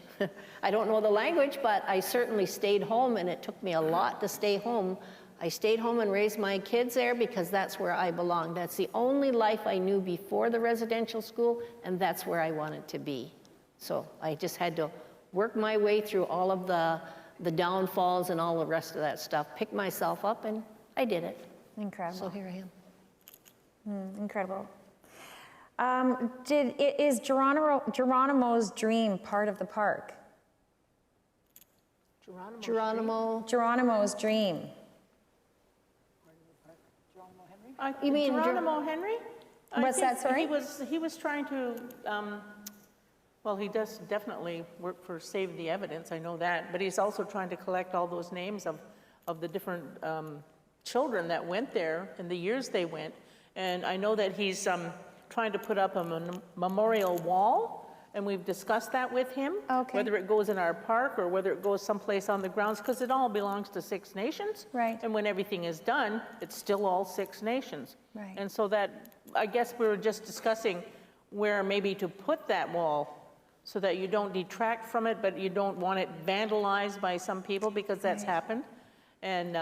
I don't know the language, but I certainly stayed home, and it took me a lot to stay home. I stayed home and raised my kids there because that's where I belonged. That's the only life I knew before the residential school, and that's where I wanted to be. So I just had to work my way through all of the downfalls and all the rest of that stuff, pick myself up, and I did it. Incredible. So here I am. Incredible. Is Geronimo's dream part of the park? Geronimo's dream. You mean Geronimo Henry? What's that, sorry? He was trying to, well, he does definitely work for Save the Evidence, I know that, but he's also trying to collect all those names of the different children that went there and the years they went. And I know that he's trying to put up a memorial wall, and we've discussed that with him. Okay. Whether it goes in our park or whether it goes someplace on the grounds, because it all belongs to 6 nations. Right. And when everything is done, it's still all 6 nations. Right. And so that, I guess we were just discussing where maybe to put that wall so that you don't detract from it, but you don't want it vandalized by some people, because that's happened. And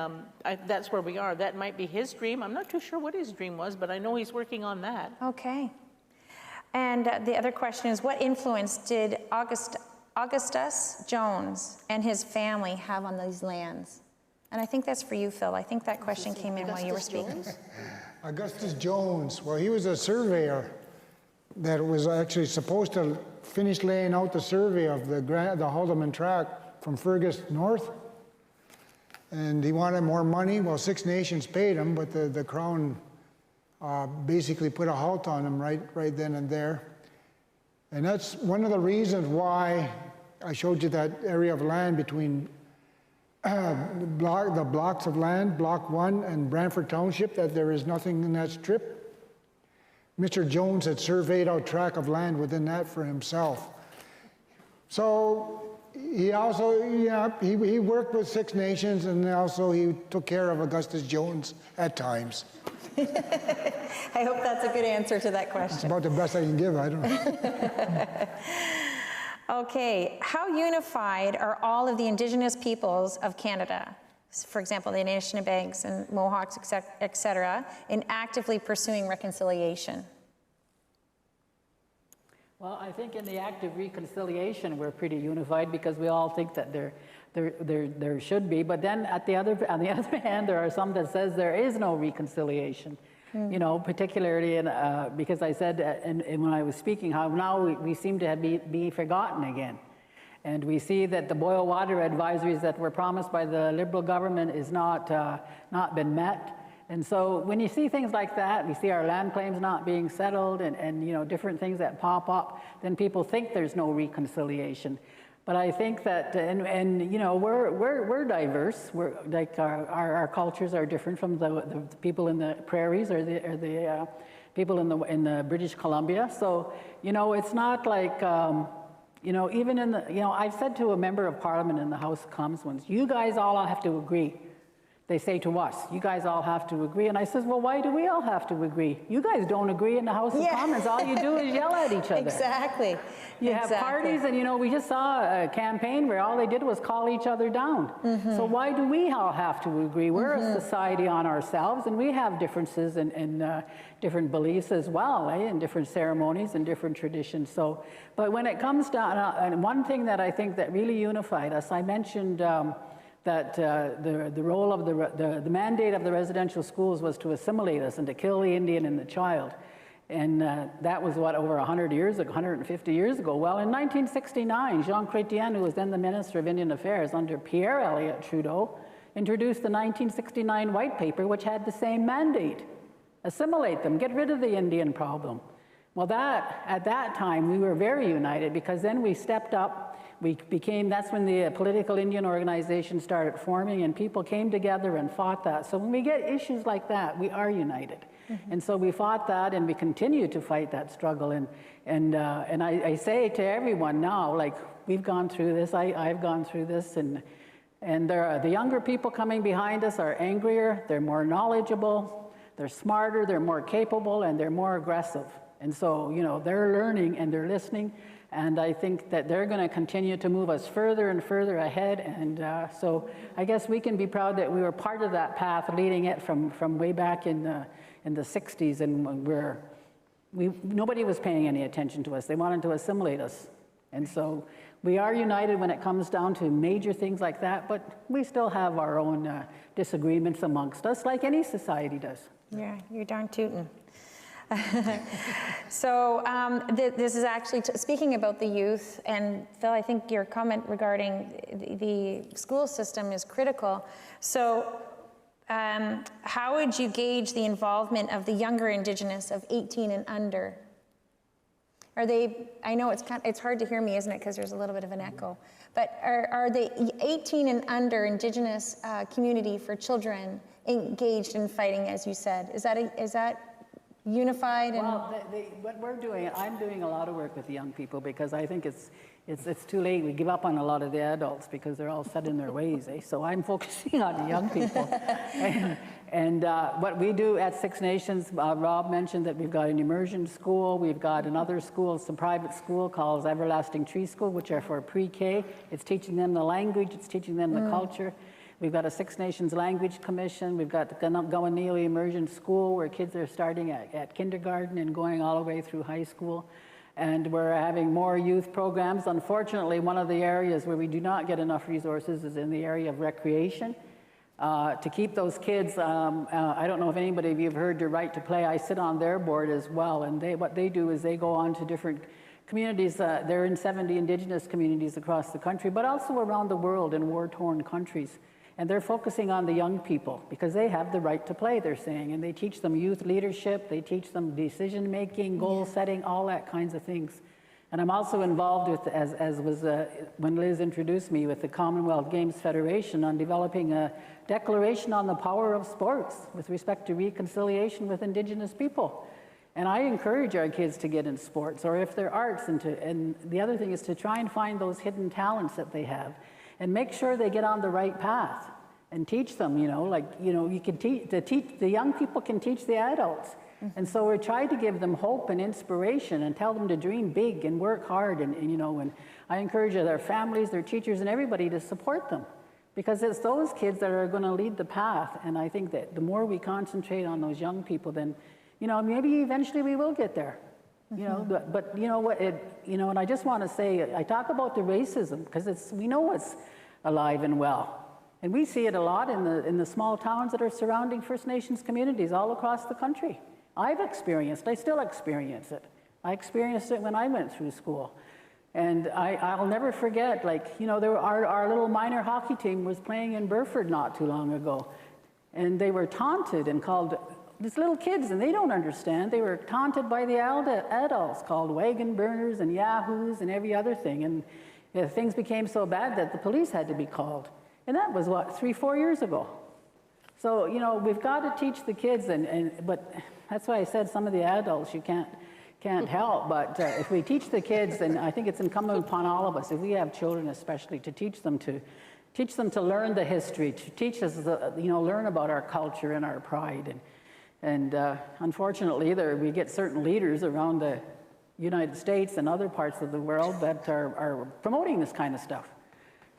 that's where we are. That might be his dream. I'm not too sure what his dream was, but I know he's working on that. Okay. And the other question is, what influence did Augustus Jones and his family have on these lands? And I think that's for you, Phil. I think that question came in while you were speaking. Augustus Jones, well, he was a surveyor that was actually supposed to finish laying out the survey of the Haldeman tract from Fergus north. And he wanted more money. Well, 6 nations paid him, but the Crown basically put a halt on him right then and there. And that's one of the reasons why I showed you that area of land between the blocks of land, Block 1 and Brantford Township, that there is nothing in that strip. Mr. Jones had surveyed out tract of land within that for himself. So he also, he worked with 6 nations, and also he took care of Augustus Jones at times. I hope that's a good answer to that question. It's about the best I can give, I don't know. Okay, how unified are all of the Indigenous peoples of Canada, for example, the Anishinaabegans and Mohawks, et cetera, in actively pursuing reconciliation? Well, I think in the act of reconciliation, we're pretty unified because we all think that there should be. But then on the other hand, there are some that says there is no reconciliation. You know, particularly because I said when I was speaking how now we seem to be forgotten again. And we see that the boil water advisories that were promised by the Liberal government is not been met. And so when you see things like that, we see our land claims not being settled and you know, different things that pop up, then people think there's no reconciliation. But I think that, and you know, we're diverse. We're like our cultures are different from the people in the prairies or the people in the British Columbia. So you know, it's not like you know, even in the, you know, I've said to a member of Parliament in the House of Commons once, you guys all have to agree. They say to us, you guys all have to agree. And I says, well, why do we all have to agree? You guys don't agree in the House of Commons. All you do is yell at each other. Exactly. You have parties, and you know, we just saw a campaign where all they did was call each other down. So why do we all have to agree? We're a society on ourselves, and we have differences and different beliefs as well, and different ceremonies and different traditions. So, but when it comes down, and one thing that I think that really unified us, I mentioned that the role of the mandate of the residential schools was to assimilate us and to kill the Indian and the child. And that was what, over 100 years ago, 150 years ago. Well, in 1969, Jean Chrétien, who was then the Minister of Indian Affairs under Pierre Elliott Trudeau, introduced the 1969 White Paper, which had the same mandate. assimilate them, get rid of the Indian problem. Well, at that time, we were very united because then we stepped up. That's when the political Indian organization started forming and people came together and fought that. So when we get issues like that, we are united. And so we fought that and we continue to fight that struggle. And I say to everyone now, like, we've gone through this, I've gone through this, and the younger people coming behind us are angrier, they're more knowledgeable, they're smarter, they're more capable, and they're more aggressive. And so, you know, they're learning and they're listening, and I think that they're going to continue to move us further and further ahead. And so I guess we can be proud that we were part of that path, leading it from way back in the 60s, and nobody was paying any attention to us. They wanted to assimilate us. And so we are united when it comes down to major things like that, but we still have our own disagreements amongst us, like any society does. Yeah, you're darn tootin'. So this is actually, speaking about the youth, and Phil, I think your comment regarding the school system is critical. So how would you gauge the involvement of the younger Indigenous of 18 and under? Are they, I know it's hard to hear me, isn't it, because there's a little bit of an echo, but are the 18 and under Indigenous community for children engaged in fighting, as you said? Is that unified? Well, what we're doing, I'm doing a lot of work with the young people because I think it's too late. We give up on a lot of the adults because they're all set in their ways. So I'm focusing on the young people. and what we do at Six Nations, Rob mentioned that we've got an immersion school. We've got another school, it's a private school called Everlasting Tree School, which are for pre-K. It's teaching them the language, it's teaching them the culture. We've got a Six Nations Language Commission. We've got the Gowanili Immersion School where kids are starting at kindergarten and going all the way through high school. And we're having more youth programs. Unfortunately, one of the areas where we do not get enough resources is in the area of recreation. To keep those kids, I don't know if anybody of you have heard the Right to Play. I sit on their board as well. And what they do is they go on to different communities. They're in 70 Indigenous communities across the country, but also around the world in war-torn countries. And they're focusing on the young people because they have the right to play, they're saying. And they teach them youth leadership, they teach them decision-making, goal setting, all that kinds of things. And I'm also involved with, as was when Liz introduced me, with the Commonwealth Games Federation on developing a declaration on the power of sports with respect to reconciliation with Indigenous people. And I encourage our kids to get in sports, or if they're arts, and the other thing is to try and find those hidden talents that they have. And make sure they get on the right path and teach them, you can the young people can teach the adults. And so we try to give them hope and inspiration and tell them to dream big and work hard. And I encourage their families, their teachers, and everybody to support them because it's those kids that are going to lead the path. And I think that the more we concentrate on those young people, then, maybe eventually we will get there. But you know what, and I just want to say, I talk about the racism because we know it's alive and well. And we see it a lot in the small towns that are surrounding First Nations communities all across the country. I still experience it. I experienced it when I went through school. And I'll never forget, our little minor hockey team was playing in Burford not too long ago. And they were taunted and called, these little kids, and they don't understand. They were taunted by the adults, called wagon burners and yahoos and every other thing. And things became so bad that the police had to be called. And that was, 3-4 years ago. So, we've got to teach the kids, but that's why I said some of the adults you can't help. But if we teach the kids, then I think it's incumbent upon all of us, if we have children especially, to teach them to learn the history, to teach us, learn about our culture and our pride. And unfortunately, we get certain leaders around the United States and other parts of the world that are promoting this kind of stuff.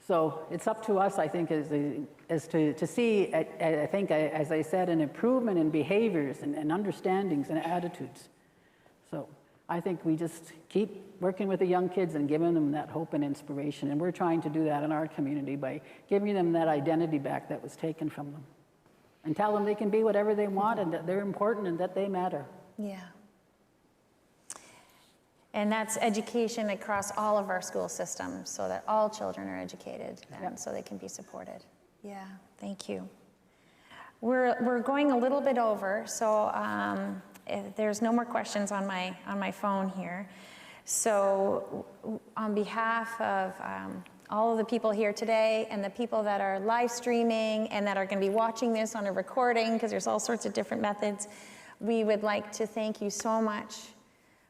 So it's up to us, I think, as to see, I think, as I said, an improvement in behaviors and understandings and attitudes. So I think we just keep working with the young kids and giving them that hope and inspiration. And we're trying to do that in our community by giving them that identity back that was taken from them. And tell them they can be whatever they want and that they're important and that they matter. Yeah. And that's education across all of our school systems so that all children are educated and so they can be supported. Yeah, thank you. We're going a little bit over, so there's no more questions on my phone here. So on behalf of all of the people here today and the people that are live streaming and that are going to be watching this on a recording, because there's all sorts of different methods, we would like to thank you so much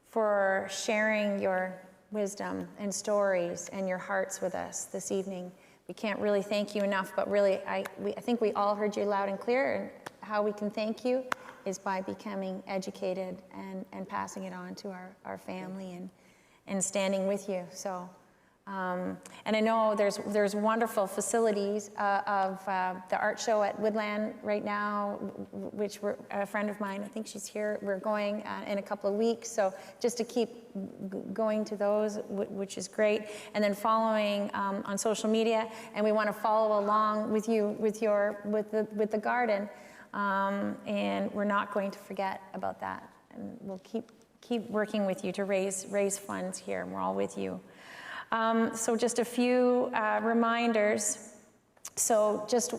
for sharing your wisdom and stories and your hearts with us this evening. We can't really thank you enough, but really, I think we all heard you loud and clear, and how we can thank you is by becoming educated and passing it on to our family and standing with you. So, and I know there's wonderful facilities of the art show at Woodland right now, which a friend of mine, I think she's here, we're going in a couple of weeks, so just to keep going to those, which is great, and then following on social media, and we want to follow along with you with the garden, and we're not going to forget about that, and we'll keep working with you to raise funds here, and we're all with you. So just a few reminders. So just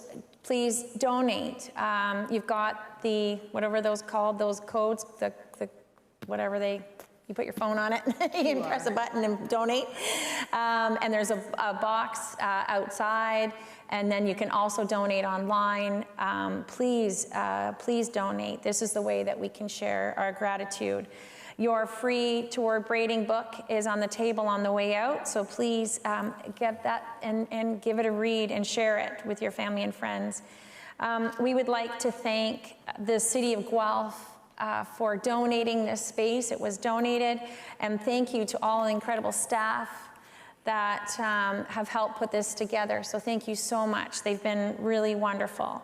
please donate. You've got the, whatever those called, those codes, the whatever you put your phone on it, you can press a button and donate. And there's a box outside, and then you can also donate online. Please donate. This is the way that we can share our gratitude. Your free Toward Braiding book is on the table on the way out, so please get that and give it a read and share it with your family and friends. We would like to thank the City of Guelph for donating this space. It was donated, and thank you to all the incredible staff that have helped put this together. So thank you so much. They've been really wonderful.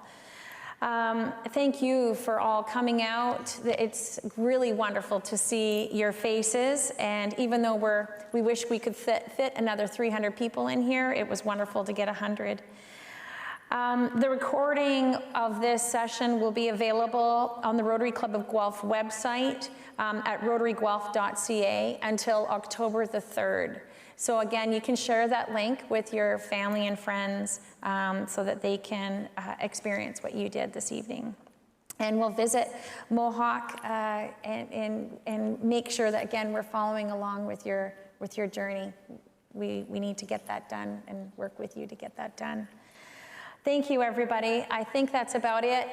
Thank you for all coming out. It's really wonderful to see your faces, and even though we wish we could fit another 300 people in here, it was wonderful to get 100. The recording of this session will be available on the Rotary Club of Guelph website at rotaryguelph.ca until October the 3rd. So again, you can share that link with your family and friends so that they can experience what you did this evening. And we'll visit Mohawk and make sure that, again, we're following along with your journey. We need to get that done and work with you to get that done. Thank you, everybody. I think that's about it.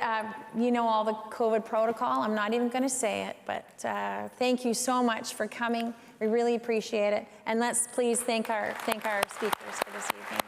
You know all the COVID protocol. I'm not even going to say it, but thank you so much for coming. We really appreciate it. And let's please thank our speakers for this evening.